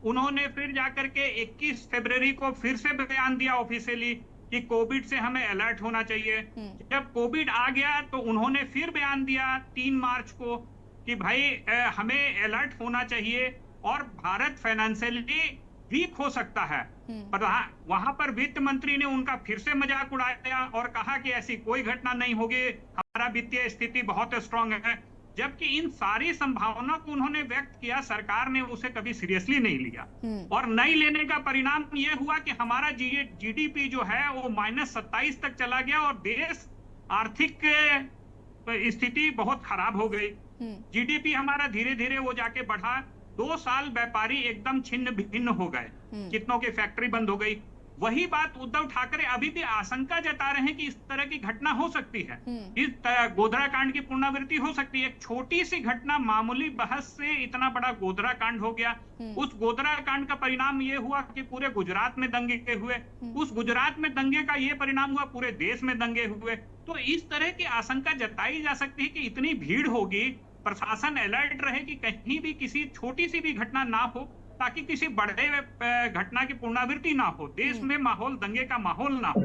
उन्होंने फिर जाकर के 21 फरवरी को फिर से बयान दिया ऑफिशियली कि कोविड से हमें अलर्ट होना चाहिए। जब कोविड आ गया तो उन्होंने फिर बयान दिया 3 मार्च को कि भाई हमें अलर्ट होना चाहिए और भारत फाइनेंशियली वीक हो सकता है। पर वहां पर वित्त मंत्री ने उनका फिर से मजाक उड़ाया और कहा कि ऐसी कोई घटना नहीं होगी, हमारा वित्तीय स्थिति बहुत स्ट्रांग है। जबकि इन सारी संभावनाओं को उन्होंने व्यक्त किया, सरकार ने उसे कभी सीरियसली नहीं लिया, और नहीं लेने का परिणाम यह हुआ कि हमारा जीडीपी जो है वो -27 तक चला गया और देश आर्थिक स्थिति बहुत खराब हो गई। जीडीपी हमारा धीरे धीरे वो जाके बढ़ा। 2 साल व्यापारी एकदम छिन्न भिन्न हो गए, कितनों की फैक्ट्री बंद हो गई। वही बात उद्धव ठाकरे अभी भी आशंका जता रहे हैं कि इस तरह की घटना हो सकती है, इस गोधरा कांड की पुनरावृत्ति हो सकती है। एक छोटी सी घटना, मामूली बहस से इतना बड़ा गोधरा कांड हो गया। उस गोधरा कांड का परिणाम ये हुआ कि पूरे गुजरात में दंगे हुए, उस गुजरात में दंगे का ये परिणाम हुआ पूरे देश में दंगे हुए। तो इस तरह की आशंका जताई जा सकती है कि इतनी भीड़ होगी, प्रशासन अलर्ट रहे कि कहीं भी किसी छोटी सी भी घटना ना हो, ताकि किसी बड़े घटना की पुनरावृत्ति ना हो, देश में माहौल, दंगे का माहौल ना हो।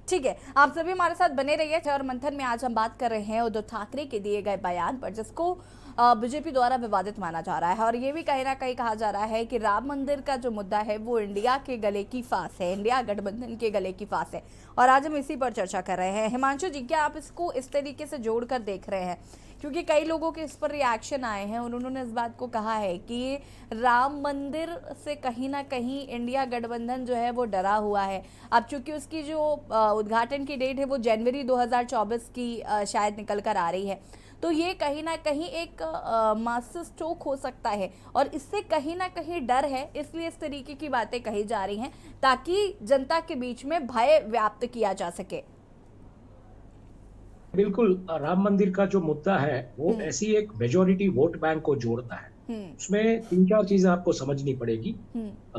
ठीक है, आप सभी हमारे साथ बने रहिए। और मंथन में आज हम बात कर रहे हैं उद्धव ठाकरे के दिए गए बयान पर, जिसको बीजेपी द्वारा विवादित माना जा रहा है, और ये भी कहीं ना कहीं कहा जा रहा है कि राम मंदिर का जो मुद्दा है वो इंडिया के गले की फांस है, इंडिया गठबंधन के गले की फांस है। और आज हम इसी पर चर्चा कर रहे हैं। हिमांशु जी, क्या आप इसको इस तरीके से जोड़कर देख रहे हैं क्योंकि कई लोगों के इस पर रिएक्शन आए हैं और उन्होंने इस बात को कहा है कि राम मंदिर से कहीं ना कहीं इंडिया गठबंधन जो है वो डरा हुआ है। अब चूंकि उसकी जो उद्घाटन की डेट है वो जनवरी 2024 की शायद निकल कर आ रही है, तो ये कहीं ना कहीं एक मास्टर स्ट्रोक हो सकता है और इससे कहीं ना कहीं डर है, इसलिए इस तरीके की बातें कही जा रही हैं ताकि जनता के बीच में भय व्याप्त किया जा सके। बिल्कुल, राम मंदिर का जो मुद्दा है वो ऐसी एक मेजोरिटी वोट बैंक को जोड़ता है। उसमें 3-4 चीजें आपको समझनी पड़ेगी।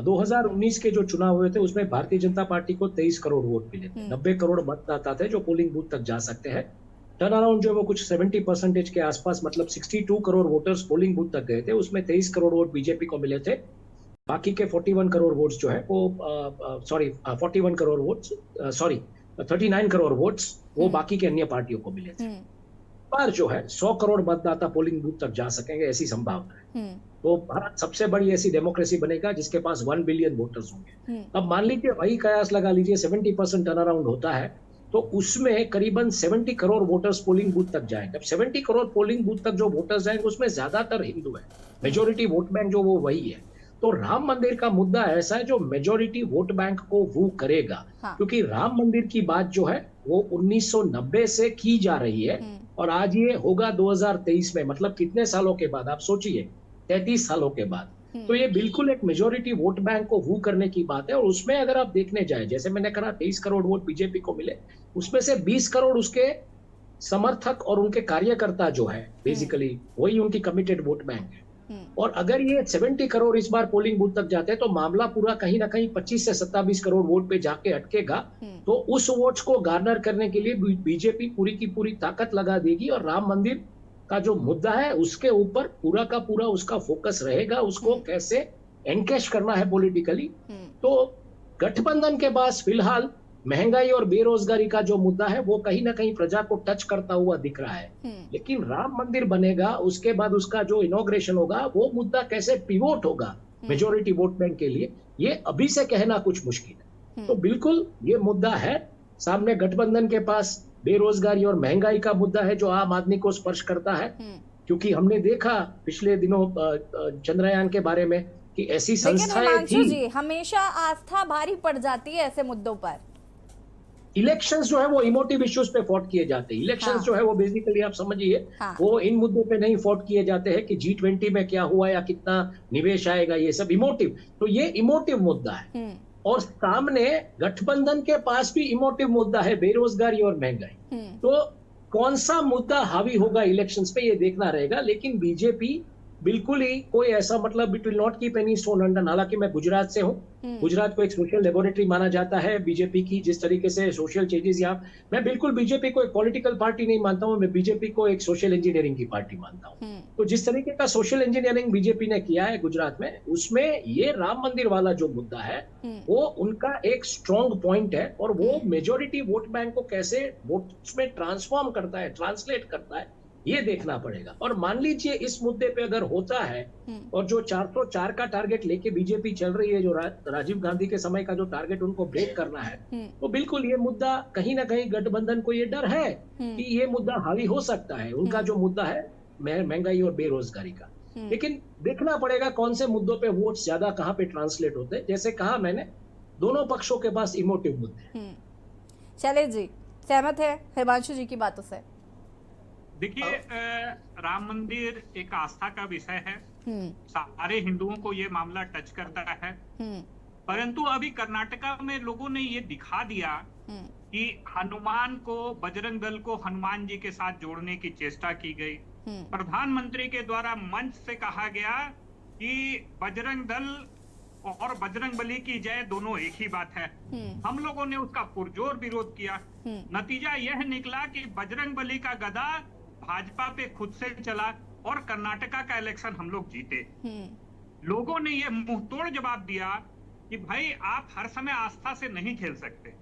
2019 के जो चुनाव हुए थे उसमें भारतीय जनता पार्टी को 23 करोड़ वोट मिले थे। 90 करोड़ मतदाता थे जो पोलिंग बूथ तक जा सकते हैं। टर्न अराउंड जो है वो कुछ 70% के आसपास, मतलब 62 करोड़ वोटर्स पोलिंग बूथ तक गए थे। उसमें 23 करोड़ वोट बीजेपी को मिले थे। बाकी के 41 करोड़ वोट्स जो है वो 41 करोड़ वोट्स 39 करोड़ वोट्स वो बाकी के अन्य पार्टियों को मिले थे। पर जो है 100 करोड़ मतदाता पोलिंग बूथ तक जा सकेंगे, ऐसी संभावना है। तो भारत सबसे बड़ी ऐसी डेमोक्रेसी बनेगा जिसके पास 1 बिलियन वोटर्स होंगे। अब मान लीजिए वही कयास लगा लीजिए 70% टर्न अराउंड होता है तो उसमें करीबन 70 करोड़ वोटर्स पोलिंग बूथ तक जाएंगे। अब 70 करोड़ पोलिंग बूथ तक जो वोटर्स जाएंगे उसमें ज्यादातर हिंदू है। मेजोरिटी वोट बैंक जो वो वही है। तो राम मंदिर का मुद्दा ऐसा है जो मेजोरिटी वोट बैंक को वो करेगा। क्योंकि राम मंदिर की बात जो है वो 1990 से की जा रही है और आज ये होगा 2023 में, मतलब कितने सालों के बाद, आप सोचिए 33 सालों के बाद। तो ये बिल्कुल एक मेजोरिटी वोट बैंक को वो करने की बात है। और उसमें अगर आप देखने जाए, जैसे मैंने कहा 23 करोड़ वोट बीजेपी को मिले, उसमें से 20 करोड़ उसके समर्थक और उनके कार्यकर्ता जो है बेसिकली वही उनकी कमिटेड वोट बैंक है। और अगर ये 70 करोड़ इस बार पोलिंग बूथ तक जाते हैं तो मामला पूरा कहीं ना कहीं 25 से 27 करोड़ वोट पे जाके अटकेगा। तो उस वोट्स को गार्नर करने के लिए बीजेपी पूरी की पूरी ताकत लगा देगी और राम मंदिर का जो मुद्दा है उसके ऊपर पूरा का पूरा उसका फोकस रहेगा। उसको कैसे एनकैश करना है पॉलिटिकली। तो गठबंधन के पास फिलहाल महंगाई और बेरोजगारी का जो मुद्दा है वो कहीं ना कहीं प्रजा को टच करता हुआ दिख रहा है। लेकिन राम मंदिर बनेगा, उसके बाद उसका जो इनॉग्रेशन होगा वो मुद्दा कैसे पिवोट होगा मेजोरिटी वोट बैंक के लिए, ये अभी से कहना कुछ मुश्किल है। तो बिल्कुल ये मुद्दा है सामने गठबंधन के पास। बेरोजगारी और महंगाई का मुद्दा है जो आम आदमी को स्पर्श करता है। क्योंकि हमने देखा पिछले दिनों चंद्रयान के बारे में कि ऐसी संस्थाएं थी। जी, हमेशा आस्था भारी पड़ जाती है ऐसे मुद्दों पर। इलेक्शंस जो है वो इमोटिव इश्यूज पे फॉट किए जाते हैं। इलेक्शंस जो है वो बेसिकली आप समझिए वो इन मुद्दों पे नहीं फॉट किए जाते हैं कि G20 में क्या हुआ या कितना निवेश आएगा, ये सब इमोटिव। तो ये इमोटिव मुद्दा है। और सामने गठबंधन के पास भी इमोटिव मुद्दा है, बेरोजगारी और महंगाई। तो कौन सा मुद्दा हावी होगा इलेक्शंस पे ये देखना रहेगा। लेकिन बीजेपी बिल्कुल ही कोई ऐसा, मतलब it will not keep any stone unturned. हालांकि मैं गुजरात से हूँ, गुजरात को एक सोशल लेबोरेटरी माना जाता है बीजेपी की। जिस तरीके से सोशल चेंजेस यहाँ, मैं बिल्कुल बीजेपी को एक पॉलिटिकल पार्टी नहीं मानता हूँ, मैं बीजेपी को एक सोशल इंजीनियरिंग की पार्टी मानता हूँ। तो जिस तरीके का सोशल इंजीनियरिंग बीजेपी ने किया है गुजरात में, उसमें ये राम मंदिर वाला जो मुद्दा है वो उनका एक स्ट्रॉन्ग पॉइंट है। और वो मेजोरिटी वोट बैंक को कैसे वोट्स में ट्रांसफॉर्म करता है, ट्रांसलेट करता है, ये देखना पड़ेगा। और मान लीजिए इस मुद्दे पे अगर होता है और जो 404 का टारगेट लेके बीजेपी चल रही है, जो राजीव गांधी के समय का जो टारगेट उनको ब्रेक करना है, तो बिल्कुल ये मुद्दा कहीं ना कहीं गठबंधन को ये डर है कि ये मुद्दा हावी हो सकता है। उनका जो मुद्दा है महंगाई और बेरोजगारी का। लेकिन देखना पड़ेगा कौन से मुद्दों पे वोट ज्यादा कहाँ पे ट्रांसलेट होते हैं। जैसे कहा मैंने, दोनों पक्षों के पास इमोटिव मुद्दे। चले जी, सहमत है हिमांशु जी की बातों से? देखिए, राम मंदिर एक आस्था का विषय है। सारे हिंदुओं को ये मामला टच करता है। परंतु अभी कर्नाटका में लोगों ने ये दिखा दिया कि हनुमान को, बजरंग दल को हनुमान जी के साथ जोड़ने की चेष्टा की गई। प्रधानमंत्री के द्वारा मंच से कहा गया कि बजरंग दल और बजरंग बली की जय दोनों एक ही बात है। हम लोगों ने उसका पुरजोर विरोध किया। नतीजा यह निकला कि बजरंग बली का गदा भाजपा पे खुद से चला और कर्नाटका का इलेक्शन हम लोग जीते। लोगों ने यह मुंहतोड़ जवाब दिया कि भाई आप हर समय आस्था से नहीं खेल सकते।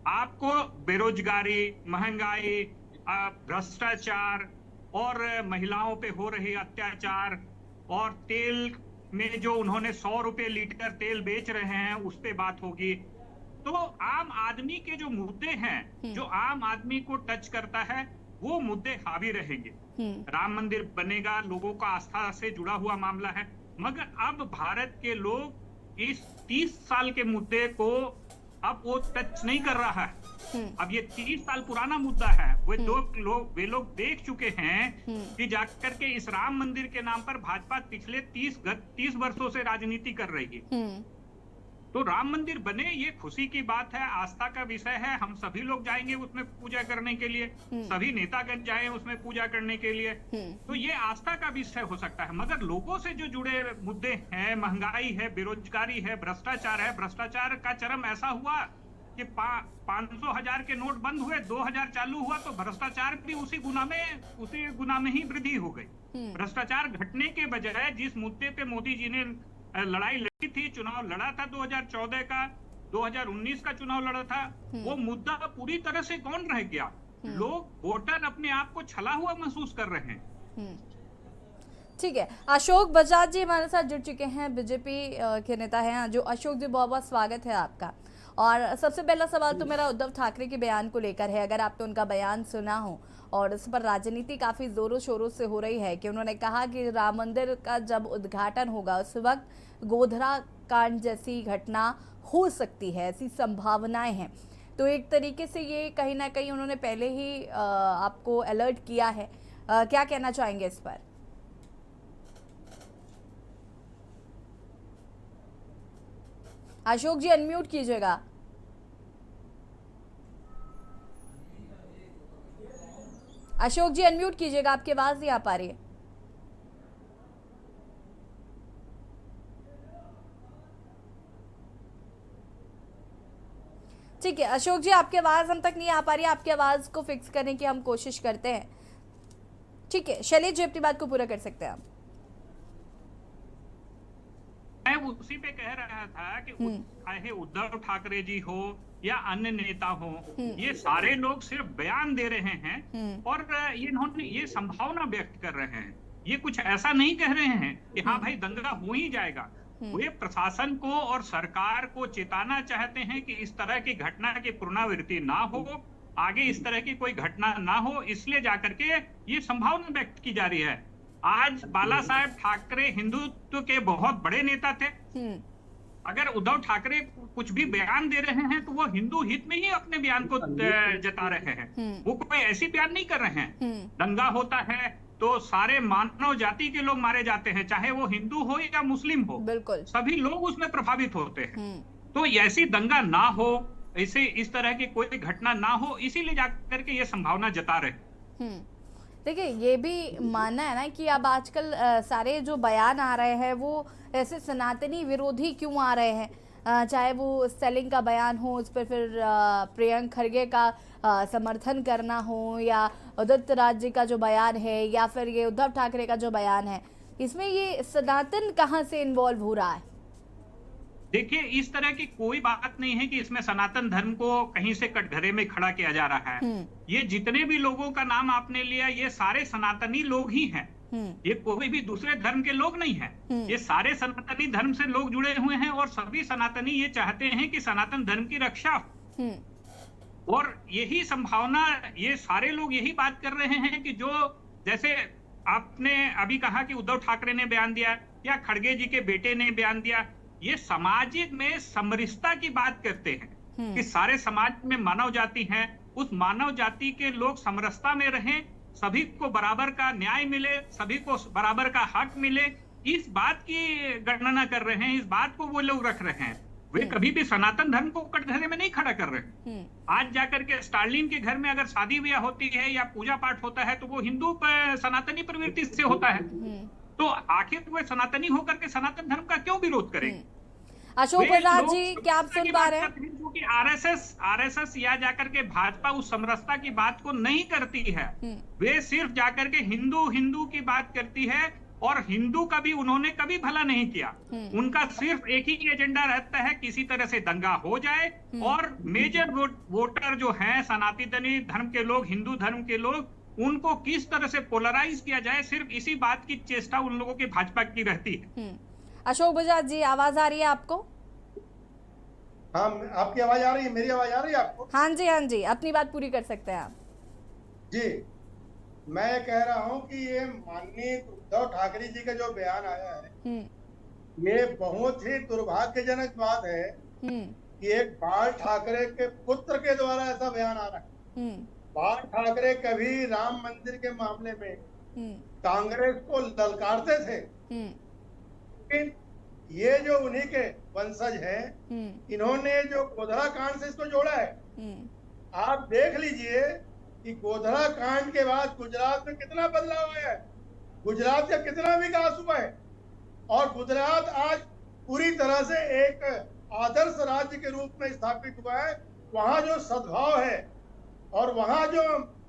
आपको बेरोजगारी, महंगाई, भ्रष्टाचार और महिलाओं पे हो रही अत्याचार और तेल में जो उन्होंने 100 रुपए लीटर तेल बेच रहे हैं उस पे बात होगी। तो आम आदमी के जो मुद्दे हैं, जो आम आदमी को टच करता है, वो मुद्दे हावी रहेंगे। राम मंदिर बनेगा, लोगों का आस्था से जुड़ा हुआ मामला है। मगर अब भारत के लोग इस 30 साल के मुद्दे को अब वो टच नहीं कर रहा है। अब ये 30 साल पुराना मुद्दा है। वे लोग देख चुके हैं कि जाकर के इस राम मंदिर के नाम पर भाजपा पिछले 30 वर्षों से राजनीति कर रही है। तो राम मंदिर बने, ये खुशी की बात है, आस्था का विषय है। हम सभी लोग जाएंगे उसमें पूजा करने के लिए, सभी नेतागण जाए उसमें पूजा करने के लिए। तो ये आस्था का विषय हो सकता है। मगर लोगों से जो जुड़े मुद्दे हैं, महंगाई है, बेरोजगारी है, भ्रष्टाचार है। भ्रष्टाचार का चरम ऐसा हुआ कि 500,000 के नोट बंद हुए, 2000 चालू हुआ तो भ्रष्टाचार भी उसी गुना में ही वृद्धि हो गई। भ्रष्टाचार घटने के बजाय जिस मुद्दे पे मोदी जी ने लड़ाई लड़ी थी, चुनाव लड़ा था 2014 का, 2019 का चुनाव लड़ा था, वो मुद्दा पूरी तरह से कौन रह गया। लोग वोटर अपने आप को छला हुआ महसूस कर रहे हैं। ठीक है, अशोक बजाज जी हमारे साथ जुड़ चुके हैं, बीजेपी के नेता हैं। जो अशोक जी, बहुत बहुत स्वागत है आपका। और सबसे पहला सवाल तो मेरा उद्धव ठाकरे के बयान को लेकर है। अगर आपने उनका बयान सुना हो, और इस पर राजनीति काफी जोरों शोरों से हो रही है कि उन्होंने कहा कि राम मंदिर का जब उद्घाटन होगा उस वक्त गोधरा कांड जैसी घटना हो सकती है, ऐसी संभावनाएं हैं। तो एक तरीके से ये कहीं ना कहीं उन्होंने पहले ही आपको अलर्ट किया है। क्या कहना चाहेंगे इस पर? अशोक जी अनम्यूट कीजिएगा। अशोक जी अनम्यूट कीजिएगा, आपकी आवाज नहीं आ पा रही है। ठीक है अशोक जी, आपकी आवाज हम तक नहीं आ पा रही है। आपकी आवाज को फिक्स करने की हम कोशिश करते हैं। ठीक है, शैलेश जी अपनी बात को पूरा कर सकते हैं आप। मैं उसी पे कह रहा था कि चाहे उद्धव ठाकरे जी हो या अन्य नेता हो, ये सारे लोग सिर्फ बयान दे रहे हैं और इन्होंने ये संभावना व्यक्त कर रहे हैं। ये कुछ ऐसा नहीं कह रहे हैं कि हाँ भाई दंगा हो ही जाएगा। वे प्रशासन को और सरकार को चेताना चाहते हैं कि इस तरह की घटना की पुनरावृत्ति ना हो, आगे इस तरह की कोई घटना ना हो, इसलिए जाकर के ये संभावना व्यक्त की जा रही है। आज बाला साहेब ठाकरे हिंदुत्व के बहुत बड़े नेता थे। अगर उद्धव ठाकरे कुछ भी बयान दे रहे हैं तो वो हिंदू हित में ही अपने बयान को जता रहे हैं। वो कोई ऐसी बयान नहीं कर रहे हैं। दंगा होता है तो सारे मानव जाति के लोग मारे जाते हैं, चाहे वो हिंदू हो या मुस्लिम हो, बिल्कुल सभी लोग उसमें प्रभावित होते हैं। तो ऐसी दंगा ना हो, ऐसे इस तरह की कोई घटना ना हो, इसीलिए जाकर के ये संभावना जता रहे। देखिए, ये भी मानना है ना कि अब आजकल सारे जो बयान आ रहे हैं वो ऐसे सनातनी विरोधी क्यों आ रहे हैं। चाहे वो सेलिंग का बयान हो, उस पर फिर प्रियंक खरगे का समर्थन करना हो, या उदित राज जी का जो बयान है, या फिर ये उद्धव ठाकरे का जो बयान है, इसमें ये सनातन कहाँ से इन्वॉल्व हो रहा है? देखिए, इस तरह की कोई बात नहीं है कि इसमें सनातन धर्म को कहीं से कटघरे में खड़ा किया जा रहा है। ये जितने भी लोगों का नाम आपने लिया, ये सारे सनातनी लोग ही हैं। ये कोई भी दूसरे धर्म के लोग नहीं हैं। ये सारे सनातनी धर्म से लोग जुड़े हुए हैं और सभी सनातनी ये चाहते हैं कि सनातन धर्म की रक्षा हो। और यही संभावना, ये सारे लोग यही बात कर रहे हैं कि जो, जैसे आपने अभी कहा कि उद्धव ठाकरे ने बयान दिया या खड़गे जी के बेटे ने बयान दिया, ये सामाजिक में समरसता की बात करते हैं कि सारे समाज में मानव जाति है, उस मानव जाति के लोग समरसता में रहें, सभी को बराबर का न्याय मिले, सभी को बराबर का हक मिले, इस बात की गणना कर रहे हैं, इस बात को वो लोग रख रहे हैं। वे कभी भी सनातन धर्म को कटघरे में नहीं खड़ा कर रहे। आज जाकर के स्टालिन के घर में अगर शादी ब्याह होती है या पूजा पाठ होता है तो वो हिंदू सनातनी प्रवृत्ति से होता है। तो आखिर वो सनातनी होकर के सनातन धर्म का क्यों विरोध करेंगे? अशोक बजाज जी, क्या आप सुन पा रहे हैं? क्योंकि आरएसएस या जाकर के भाजपा उस समरसता की बात को नहीं करती है। वे सिर्फ जाकर के हिंदू की बात करती है और हिंदू का भी उन्होंने कभी भला नहीं किया। उनका सिर्फ एक ही एजेंडा रहता है, किसी तरह से दंगा हो जाए और मेजर वोटर जो हैं सनातनी धर्म के लोग, हिंदू धर्म के लोग, उनको किस तरह से पोलराइज किया जाए, सिर्फ इसी बात की चेष्टा उन लोगों की भाजपा की रहती है। अशोक बजाज जी, आवाज आ रही है आपको? हाँ, आपकी आवाज आ रही है, मेरी आवाज आ रही है आपको? हाँ जी, हाँ जी, अपनी बात पूरी कर सकते हैं आप। जी, मैं कह रहा हूं कि ये माननीय उद्धव ठाकरे जी का जो बयान आया है, ये बहुत ही दुर्भाग्यजनक बात है कि एक बाल ठाकरे के पुत्र के द्वारा ऐसा बयान आ रहा है। बाल ठाकरे कभी राम मंदिर के मामले में कांग्रेस को ललकारते थे, लेकिन ये जो उन्हीं के वंशज हैं, इन्होंने जो गोधरा कांड से इसको जोड़ा है। आप देख लीजिए कि गोधरा कांड के बाद गुजरात में कितना बदलाव आया है, गुजरात का कितना विकास हुआ है, और गुजरात आज पूरी तरह से एक आदर्श राज्य के रूप में स्थापित हुआ है। वहां जो सद्भाव है और वहां जो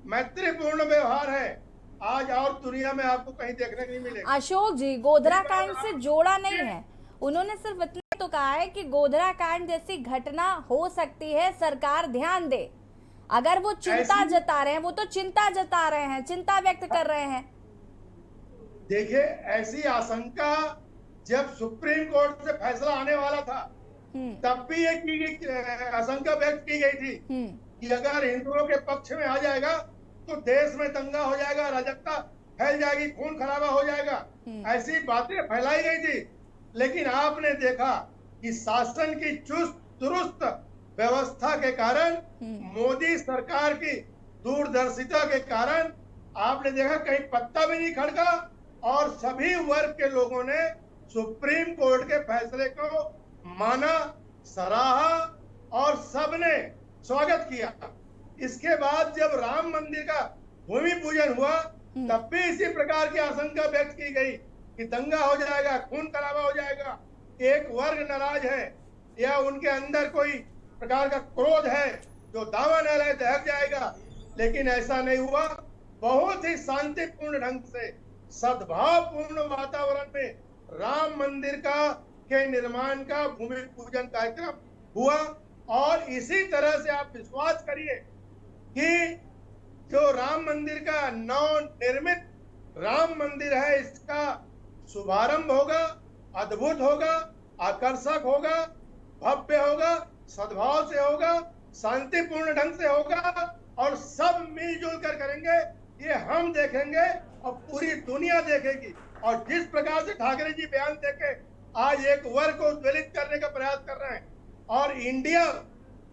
मैत्रीपूर्ण व्यवहार है, आज और दुनिया में आपको कहीं देखने को नहीं मिलेगा। अशोक जी, गोधरा कांड से जोड़ा नहीं है, उन्होंने सिर्फ इतना तो कहा है कि गोधरा कांड जैसी घटना हो सकती है, सरकार ध्यान दे। अगर वो चिंता जता रहे हैं, वो तो चिंता जता रहे हैं, चिंता व्यक्त कर रहे हैं। देखिए, ऐसी आशंका जब सुप्रीम कोर्ट से फैसला आने वाला था, तब भी एक आशंका व्यक्त की गई थी कि अगर हिंदुओं के पक्ष में आ जाएगा तो देश में दंगा हो जाएगा, अराजकता फैल जाएगी, खून खराबा हो जाएगा, ऐसी बातें फैलाई गई थी। लेकिन आपने देखा कि शासन की चुस्त दुरुस्त व्यवस्था के कारण, मोदी सरकार की दूरदर्शिता के कारण आपने देखा कहीं पत्ता भी नहीं खड़का, और सभी वर्ग के लोगों ने सुप्रीम कोर्ट के फैसले को माना, सराहा और सबने स्वागत किया। इसके बाद जब राम मंदिर का भूमि पूजन हुआ, तब भी इसी प्रकार की आशंका व्यक्त की गई कि दंगा हो जाएगा, खून खराबा हो जाएगा, एक वर्ग नाराज है या उनके अंदर कोई प्रकार का क्रोध है जो दावा न रहे दहक जाएगा। लेकिन ऐसा नहीं हुआ। बहुत ही शांतिपूर्ण ढंग से, सद्भावपूर्ण वातावरण में राम मंदिर के निर्माण का भूमि पूजन कार्यक्रम हुआ। और इसी तरह से आप विश्वास करिए कि जो राम मंदिर का नवनिर्मित राम मंदिर है, इसका शुभारंभ होगा, अद्भुत होगा, आकर्षक होगा, भव्य होगा, सद्भाव से होगा, शांतिपूर्ण ढंग से होगा, और सब मिलजुल कर करेंगे। ये हम देखेंगे और पूरी दुनिया देखेगी। और जिस प्रकार से ठाकरे जी बयान देके आज एक वर्ग को उद्वेलित करने का प्रयास कर रहे हैं, और इंडिया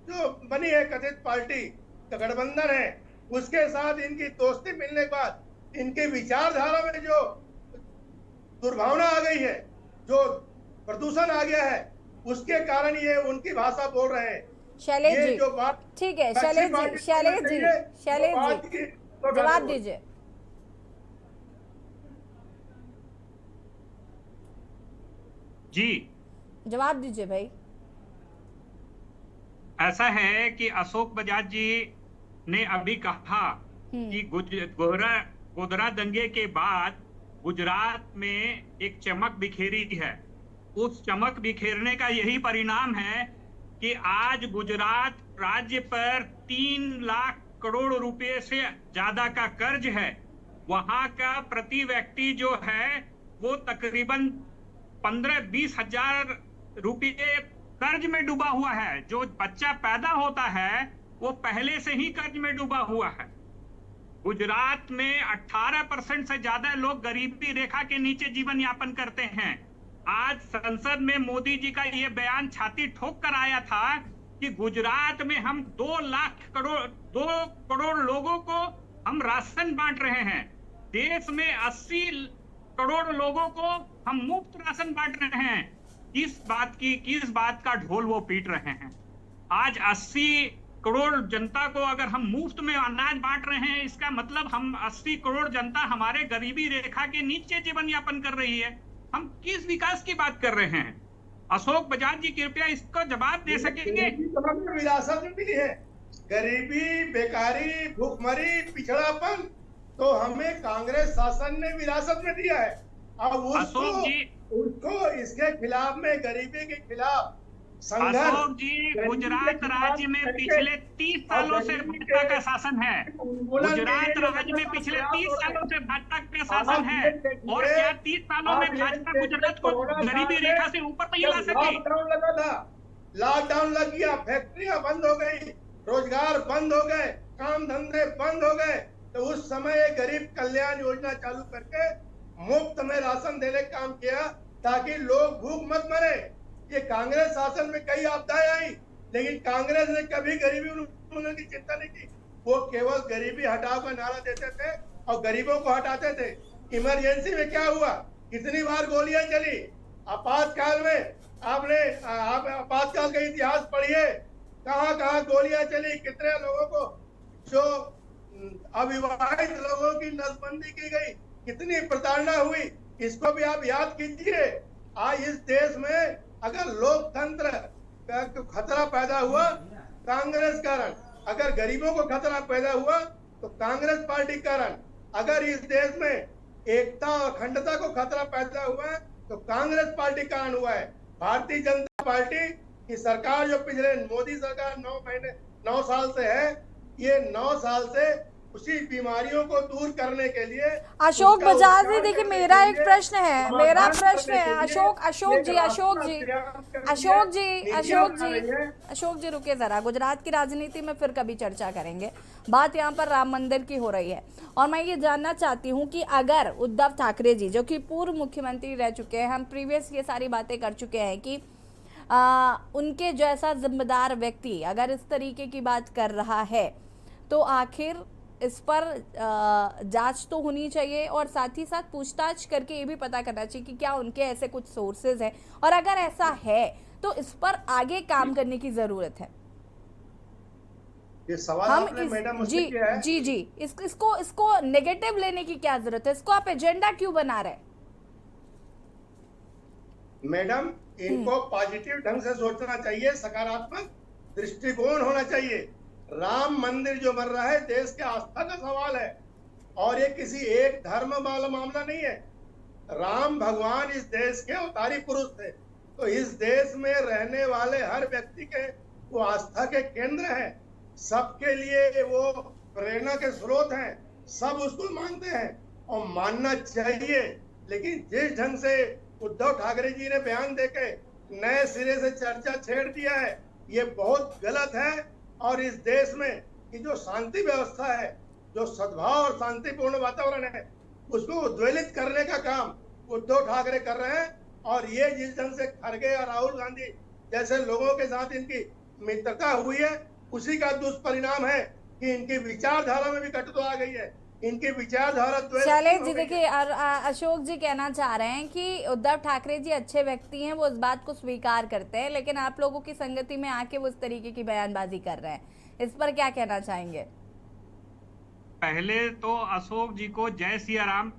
जो बनी है कथित पार्टी का गठबंधन है, उसके साथ इनकी दोस्ती मिलने के बाद इनकी विचारधारा में जो दुर्भावना आ गई है, जो प्रदूषण आ गया है, उसके कारण ये उनकी भाषा बोल रहे हैं। शैलेश जी, जो बात ठीक है, शैलेश जी, जवाब दीजिए। जी, जवाब दीजिए भाई। ऐसा है कि अशोक बजाज जी ने अभी कहा कि गोधरा दंगे के बाद गुजरात में एक चमक बिखेरी है। उस चमक बिखेरने का यही परिणाम है कि आज गुजरात राज्य पर 3 लाख करोड़ रुपए से ज्यादा का कर्ज है। वहां का प्रति व्यक्ति जो है वो तकरीबन 15-20 हजार रुपये कर्ज में डूबा हुआ है। जो बच्चा पैदा होता है वो पहले से ही कर्ज में डूबा हुआ है। गुजरात में 18% से ज्यादा लोग गरीबी रेखा के नीचे जीवन यापन करते हैं। आज संसद में मोदी जी का ये बयान छाती ठोक कर आया था कि गुजरात में हम 2 करोड़ लोगों को हम राशन बांट रहे हैं। देश में 80 करोड़ लोगों को हम मुफ्त राशन बांट रहे हैं। किस बात का ढोल वो पीट रहे हैं। आज 80 करोड़ जनता को अगर हम मुफ्त में अनाज बांट रहे हैं, इसका मतलब हम 80 करोड़ जनता हमारे गरीबी रेखा के नीचे जीवन यापन कर रही है। हम किस विकास की बात कर रहे हैं? अशोक बजाज जी कृपया इसका जवाब दे सकेंगे? विरासत में मिली है गरीबी, बेकारी, भूखमरी, पिछड़ापन, तो हमें कांग्रेस शासन ने विरासत में दिया है। अब उसको इसके खिलाफ में, गरीबी के खिलाफ अशोक जी, गुजरात राज्य में पिछले 30 सालों से भाजपा का शासन है। गुजरात राज्य में पिछले 30 सालों से भाजपा का शासन है। और क्या 30 सालों में भाजपा गुजरात को गरीबी रेखा से ऊपर नहीं ला सकी? लॉकडाउन लगा था, लॉकडाउन लग गया, फैक्ट्रियां बंद हो गई, रोजगार बंद हो गए, काम धंधे बंद हो गए, तो उस समय ये गरीब कल्याण योजना चालू करके मुफ्त में राशन देने का काम किया ताकि लोग भूख मत मरे। ये कांग्रेस शासन में कई आपदाएं आई, लेकिन कांग्रेस ने कभी गरीबी उन्मूलन की चिंता नहीं की। वो केवल गरीबी हटाओ का नारा देते थे और गरीबों को हटाते थे। इमरजेंसी में क्या हुआ, कितनी बार गोलियां चली। आपातकाल में आप आपातकाल का इतिहास पढ़िए, कहाँ कहाँ गोलियां चली, कितने लोगों को, जो अविवाहित लोगों की नसबंदी की गई, कितनी प्रताड़ना हुई, इसको भी आप याद कीजिए। आज इस देश में अगर लोकतंत्र का खतरा पैदा हुआ कांग्रेस कारण, अगर गरीबों को खतरा पैदा हुआ तो कांग्रेस पार्टी कारण, अगर इस देश में एकता और अखंडता को खतरा पैदा हुआ है तो कांग्रेस पार्टी कारण हुआ है। भारतीय जनता पार्टी की सरकार जो पिछले मोदी सरकार 9 साल से है, ये 9 साल से उसी बीमारियों को दूर करने के लिए अशोक बजाज जी, देखिए मेरा एक प्रश्न है, अशोक जी रुके जरा। गुजरात की राजनीति में फिर कभी चर्चा करेंगे, बात यहाँ पर राम मंदिर की हो रही है। और मैं ये जानना चाहती हूँ कि अगर उद्धव ठाकरे जी, जो कि पूर्व मुख्यमंत्री रह चुके हैं, हम प्रीवियस ये सारी बातें कर चुके हैं कि उनके जैसा जिम्मेदार व्यक्ति अगर इस तरीके की बात कर रहा है तो आखिर इस पर जांच तो होनी चाहिए और साथ ही साथ पूछताछ करके ये भी पता करना चाहिए कि क्या उनके ऐसे कुछ सोर्सेज हैं, और अगर ऐसा है तो इस पर आगे काम करने की जरूरत है। ये सवाल आपने मैडम मुझसे किया है। जी इसको नेगेटिव लेने की क्या जरूरत है, इसको आप एजेंडा क्यों बना रहे? मैडम, इनको पॉजिटिव ढंग से सोचना चाहिए, सकारात्मक दृष्टिकोण होना चाहिए। राम मंदिर जो बन रहा है देश के आस्था का सवाल है और ये किसी एक धर्म वाला मामला नहीं है। राम भगवान इस देश के अवतारी पुरुष थे, तो इस देश में रहने वाले हर व्यक्ति के वो आस्था के केंद्र हैं, सबके लिए वो प्रेरणा के स्रोत हैं, सब उसको मानते हैं और मानना चाहिए। लेकिन जिस ढंग से उद्धव ठाकरे जी ने बयान देके नए सिरे से चर्चा छेड़ दिया है, ये बहुत गलत है। और इस देश में की जो शांति व्यवस्था है, जो सद्भाव और शांतिपूर्ण वातावरण है, उसको उद्वेलित करने का काम उद्धव ठाकरे कर रहे हैं। और ये जिस ढंग से खड़गे और राहुल गांधी जैसे लोगों के साथ इनकी मित्रता हुई है, उसी का दुष्परिणाम है कि इनकी विचारधारा में भी कटुता आ गई है, इनकी विचारधारा। चले जी, देखिए अशोक जी कहना चाह रहे हैं कि उद्धव ठाकरे जी अच्छे व्यक्ति हैं, वो इस बात को स्वीकार करते हैं, लेकिन आप लोगों की संगति में आके वो इस तरीके की बयानबाजी कर रहे हैं, इस पर क्या कहना चाहेंगे? पहले तो अशोक जी को जय सिया राम।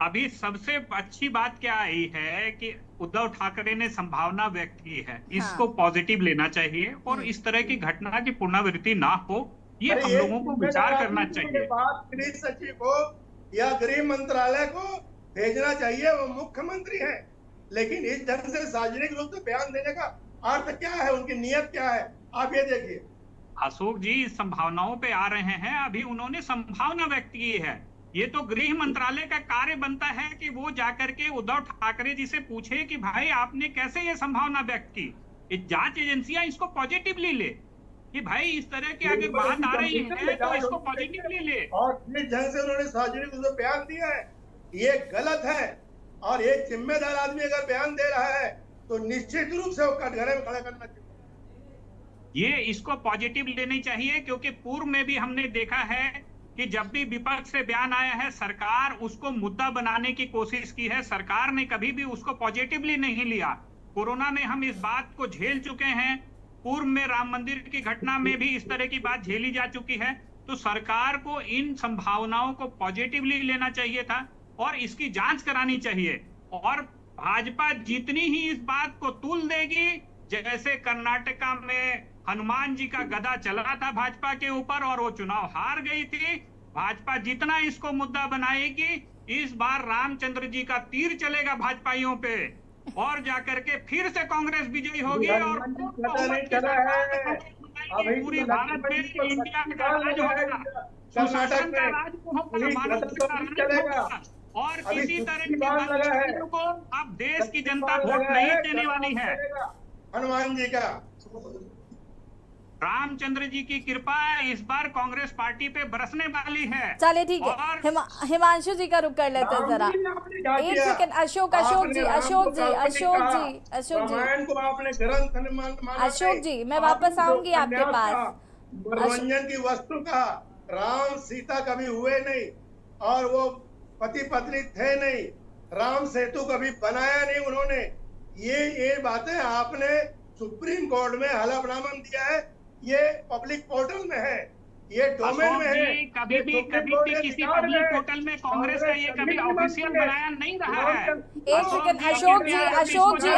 अभी सबसे अच्छी बात क्या आई है कि उद्धव ठाकरे ने संभावना व्यक्त की है, इसको पॉजिटिव लेना चाहिए और इस तरह की घटना की पुनरावृत्ति ना हो, ये हम लोगों को विचार करना चाहिए। गृह सचिव को या गृह मंत्रालय को भेजना चाहिए, वो मुख्यमंत्री हैं, लेकिन इस ढंग से सार्वजनिक रूप से बयान देने का अर्थ क्या है, उनकी नियत क्या है, आप ये देखिए। अशोक जी संभावनाओं पे आ रहे हैं, अभी उन्होंने संभावना व्यक्त की है। ये तो गृह मंत्रालय का कार्य बनता है कि वो जाकर के उद्धव ठाकरे जी से पूछे कि भाई आपने कैसे ये संभावना व्यक्त की। जांच एजेंसियां इसको पॉजिटिवली ले कि भाई इस तरह की अगर बात आ रही है तो इसको पॉजिटिवली ले। और जिस ढंग से उन्होंने सार्वजनिक रूप से बयान दिया है ये गलत है, और एक जिम्मेदार आदमी अगर बयान दे रहा है तो निश्चित रूप से वो कटघरे में खड़ा करना चाहिए। ये इसको पॉजिटिव लेनी चाहिए, क्योंकि पूर्व में भी हमने देखा है कि जब भी विपक्ष से बयान आया है सरकार उसको मुद्दा बनाने की कोशिश की है, सरकार ने कभी भी उसको पॉजिटिवली नहीं लिया। कोरोना में हम इस बात को झेल चुके हैं, पूर्व में राम मंदिर की घटना में भी इस तरह की बात झेली जा चुकी है, तो सरकार को इन संभावनाओं को पॉजिटिवली लेना चाहिए था और इसकी जांच करानी चाहिए। और भाजपा जितनी ही इस बात को तुल देगी, जैसे कर्नाटका में हनुमान जी का गदा चला था भाजपा के ऊपर और वो चुनाव हार गई थी, भाजपा जितना इसको मुद्दा बनाएगी, इस बार रामचंद्र जी का तीर चलेगा भाजपाइयों पे और जाकर के फिर से कांग्रेस विजयी होगी और पूरी भारत में इंडिया का राज होगा, सुशासन का राज होगा और किसी तरह की बातों को अब देश की जनता वोट नहीं देने वाली है। हनुमान जी का रामचंद्र जी की कृपा इस बार कांग्रेस पार्टी पे बरसने वाली है। चलिए ठीक है, और हिमांशु जी का रुक कर लेते हैं जरा, एक सेकंड। अशोक जी, रामायण को आपने ग्रंथ माना, अशोक जी, मैं वापस आऊंगी आपके पास। मनोरंजन की वस्तु का राम सीता कभी हुए नहीं, और वो पति पत्नी थे नहीं, राम सेतु कभी बनाया नहीं उन्होंने। ये बातें आपने सुप्रीम कोर्ट में हलफनामा दिया है, ये पब्लिक पोर्टल में है, ये डोमेन में है। कभी भी किसी पब्लिक पोर्टल में कांग्रेस का ये कभी ऑफिशियल बनाया नहीं रहा है। एक सेकंड, अशोक जी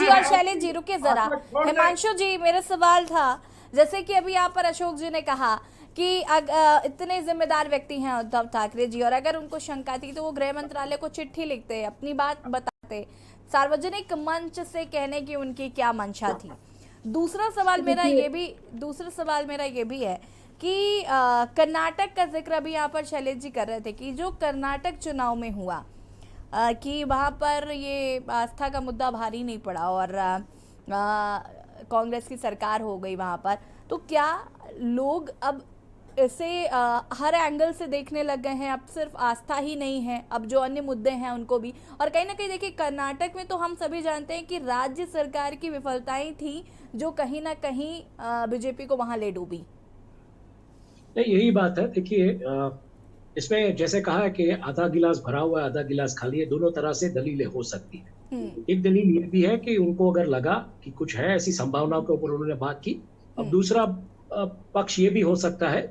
और शैलेश जी रुके जरा। हिमांशु जी, मेरा सवाल था, जैसे कि अभी यहाँ पर अशोक जी ने कहा कि इतने जिम्मेदार व्यक्ति हैं उद्धव ठाकरे जी, और अगर उनको शंका थी तो वो गृह मंत्रालय को चिट्ठी लिखते, अपनी बात बताते, सार्वजनिक मंच से कहने की उनकी क्या मंशा थी। दूसरा सवाल मेरा ये भी है कि कर्नाटक का जिक्र अभी यहाँ पर शैलेश जी कर रहे थे कि जो कर्नाटक चुनाव में हुआ कि वहाँ पर ये आस्था का मुद्दा भारी नहीं पड़ा और कांग्रेस की सरकार हो गई वहाँ पर, तो क्या लोग अब इसे हर एंगल से देखने लग गए हैं? अब सिर्फ आस्था ही नहीं है, अब जो अन्य मुद्दे हैं उनको भी। और कहीं ना कहीं देखिए, कर्नाटक में तो हम सभी जानते हैं कि राज्य सरकार की विफलताएं थी जो कहीं ना कहीं बीजेपी को वहां ले डूबी। नहीं, यही बात है। देखिए, इसमें जैसे कहा है कि आधा गिलास भरा हुआ है, आधा गिलास खाली है, दोनों तरह से दलीलें हो सकती है। एक दलील ये भी है कि उनको अगर लगा कि कुछ है, ऐसी संभावनाओं के ऊपर उन्होंने बात की। अब दूसरा पक्ष ये भी हो सकता है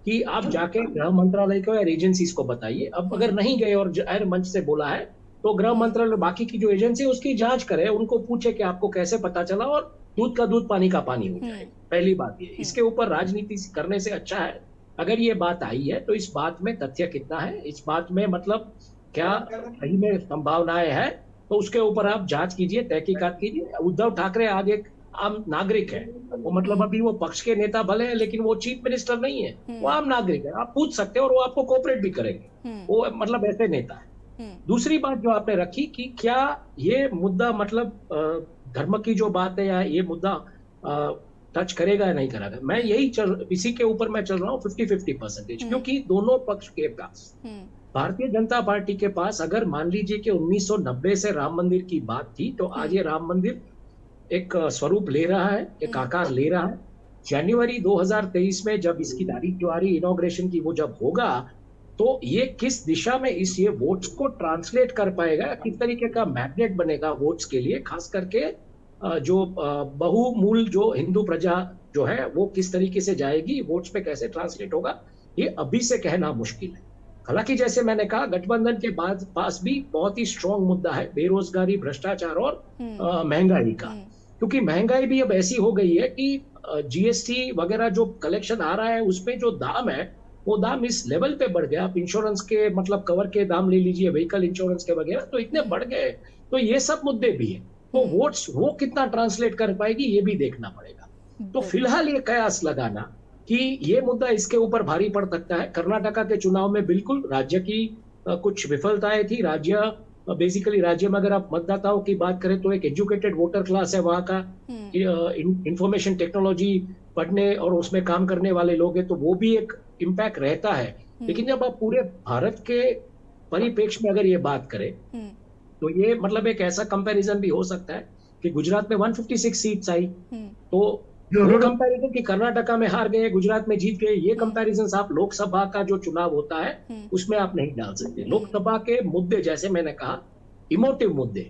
कि आप जाके गृह मंत्रालय को या एजेंसीज को बताइए। अब अगर नहीं गए और जाहिर मंच से बोला है तो गृह मंत्रालय बाकी की जो एजेंसी है उसकी जांच करे, उनको पूछे कि आपको कैसे पता चला, और दूध का दूध पानी का पानी हो जाए। पहली बात ये, इसके ऊपर राजनीति करने से अच्छा है अगर ये बात आई है तो इस बात में तथ्य कितना है, इस बात में मतलब क्या सही में संभावनाएं है, तो उसके ऊपर आप जांच कीजिए, तहकीकात कीजिए। उद्धव ठाकरे आज एक आम नागरिक है, वो मतलब अभी वो पक्ष के नेता भले हैं लेकिन वो चीफ मिनिस्टर नहीं है, वो आम नागरिक है। आप पूछ सकते हैं और वो आपको कोऑपरेट भी करेंगे, वो मतलब ऐसे नेता है। दूसरी बात जो आपने रखी कि क्या ये मुद्दा मतलब धर्म की जो बात है या ये मुद्दा टच करेगा या नहीं करेगा, मैं यही इसी के ऊपर मैं चल रहा हूँ 50-50%, क्योंकि दोनों पक्ष के पास, भारतीय जनता पार्टी के पास अगर मान लीजिए कि 1990 से राम मंदिर की बात थी तो आज ये राम मंदिर एक स्वरूप ले रहा है, एक आकार ले रहा है। जनवरी 2023 में जब इसकी तारीख जो आ रही इनॉग्रेशन की, वो जब होगा तो ये किस दिशा में ये वोट्स को ट्रांसलेट कर पाएगा, किस तरीके का मैग्नेट बनेगा वोट्स के लिए, खास करके जो बहुमूल जो हिंदू प्रजा जो है वो किस तरीके से जाएगी, वोट्स पे कैसे ट्रांसलेट होगा, ये अभी से कहना मुश्किल है। हालांकि जैसे मैंने कहा, गठबंधन के पास भी बहुत ही स्ट्रॉन्ग मुद्दा है बेरोजगारी, भ्रष्टाचार और महंगाई का, क्योंकि महंगाई भी अब ऐसी हो गई है कि जीएसटी वगैरह जो कलेक्शन आ रहा है उसमें जो दाम है वो दाम इस लेवल पे बढ़ गया। आप इंश्योरेंस के मतलब कवर के दाम ले लीजिए, व्हीकल इंश्योरेंस के वगैरह, तो इतने बढ़ गए, तो ये सब मुद्दे भी है। तो वोट्स वो कितना ट्रांसलेट कर पाएगी ये भी देखना पड़ेगा। तो फिलहाल ये कयास लगाना कि ये मुद्दा इसके ऊपर भारी पड़ सकता है। कर्नाटका के चुनाव में बिल्कुल राज्य की कुछ विफलताएं थी। राज्य में अगर आप मतदाताओं की बात करें तो एक एजुकेटेड वोटर क्लास है वहाँ का, इंफॉर्मेशन टेक्नोलॉजी पढ़ने और उसमें काम करने वाले लोग हैं, तो वो भी एक इम्पैक्ट रहता है। लेकिन जब आप पूरे भारत के परिप्रेक्ष्य में अगर ये बात करें तो ये मतलब एक ऐसा कंपैरिजन भी हो सकता है कि गुजरात में 156 सीट्स आई, तो ये कंपैरिजन कि कर्नाटका में हार गए, गुजरात में जीत गए, ये कंपैरिजन आप लोकसभा का जो चुनाव होता है उसमें आप नहीं डाल सकते। लोकसभा के मुद्दे, जैसे मैंने कहा, इमोटिव मुद्दे,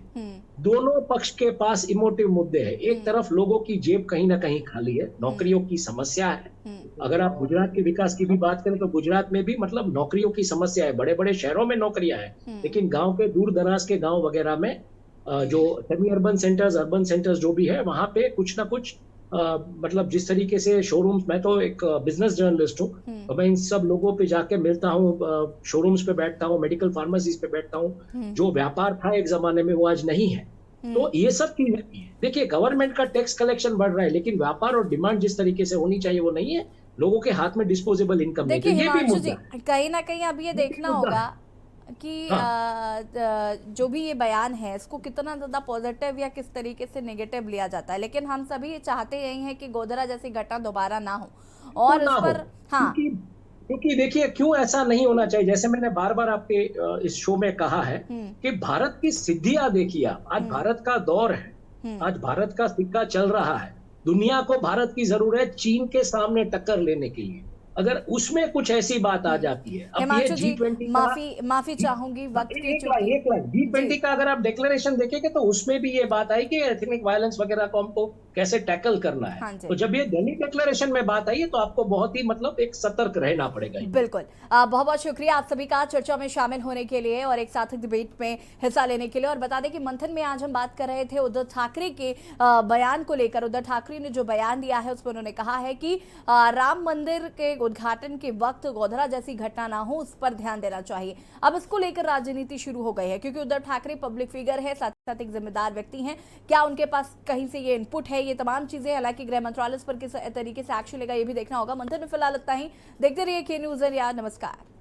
दोनों पक्ष के पास इमोटिव मुद्दे हैं। एक तरफ लोगों की जेब कहीं ना कहीं खाली है, नौकरियों की समस्या है। अगर आप गुजरात के विकास की भी बात करें तो गुजरात में भी मतलब नौकरियों की समस्या है। बड़े बड़े शहरों में नौकरियां हैं, लेकिन गांव के दूर दराज के गांव वगैरह में जो semi urban centres, urban centres जो भी है, वहां पे कुछ ना कुछ मतलब जिस तरीके से शोरूम्स, मैं तो एक बिजनेस जर्नलिस्ट हूँ, तो मैं इन सब लोगों पे जाके मिलता हूँ, शोरूम्स पे बैठता हूँ, मेडिकल फार्मेसीज पे बैठता हूँ। जो व्यापार था एक जमाने में वो आज नहीं है। तो ये सब चीजें भी है। देखिए, गवर्नमेंट का टैक्स कलेक्शन बढ़ रहा है, लेकिन व्यापार और डिमांड जिस तरीके से होनी चाहिए वो नहीं है। लोगों के हाथ में डिस्पोजेबल इनकम नहीं, तो ये भी मुद्दा है। कहीं ना कहीं अब ये देखना होगा कि हाँ। जो भी ये बयान है इसको कितना ज्यादा पॉजिटिव या किस तरीके से नेगेटिव लिया जाता है, लेकिन हम सभी चाहते यही हैं कि गोधरा जैसी घटना दोबारा ना हो और ना उस हो, पर हाँ क्योंकि देखिए क्यों ऐसा नहीं होना चाहिए। जैसे मैंने बार बार आपके इस शो में कहा है कि भारत की सिद्धियां देखिए आप, आज भारत का दौर है, आज भारत का सिक्का चल रहा है, दुनिया को भारत की जरूरत है चीन के सामने टक्कर लेने के लिए। अगर उसमें कुछ ऐसी बात आ जाती है, अब ये हिमांशु जी G20 माफी चाहूंगी, वक्त की एक लाइन G20 का अगर आप डिक्लेरेशन देखेंगे तो उसमें भी ये बात आई कि एथनिक वायलेंस वगैरह को हमको कैसे टैकल करना है। हाँ जी। तो जब ये दिल्ली डिक्लेरेशन में बात आई है तो आपको बहुत ही मतलब एक सतर्क रहना पड़ेगा। बिल्कुल, बहुत बहुत शुक्रिया आप सभी का चर्चा में शामिल होने के लिए और एक साथ डिबेट में हिस्सा लेने के लिए। और बता दें कि मंथन में आज हम बात कर रहे थे उद्धव ठाकरे के बयान को लेकर। उद्धव ठाकरे ने जो बयान दिया है उस पर उन्होंने कहा है कि राम मंदिर के उद्घाटन के वक्त गोधरा जैसी घटना ना हो, उस पर ध्यान देना चाहिए। अब इसको लेकर राजनीति शुरू हो गई है क्योंकि उद्धव ठाकरे पब्लिक फिगर है, साथ साथ एक जिम्मेदार व्यक्ति हैं। क्या उनके पास कहीं से ये इनपुट है, ये तमाम चीजें, हालांकि गृह मंत्रालय इस पर किस तरीके से एक्शन लेगा ये भी देखना होगा। मंथन में फिलहाल इतना ही। देखते रहिए के न्यूज़ इंडिया। नमस्कार।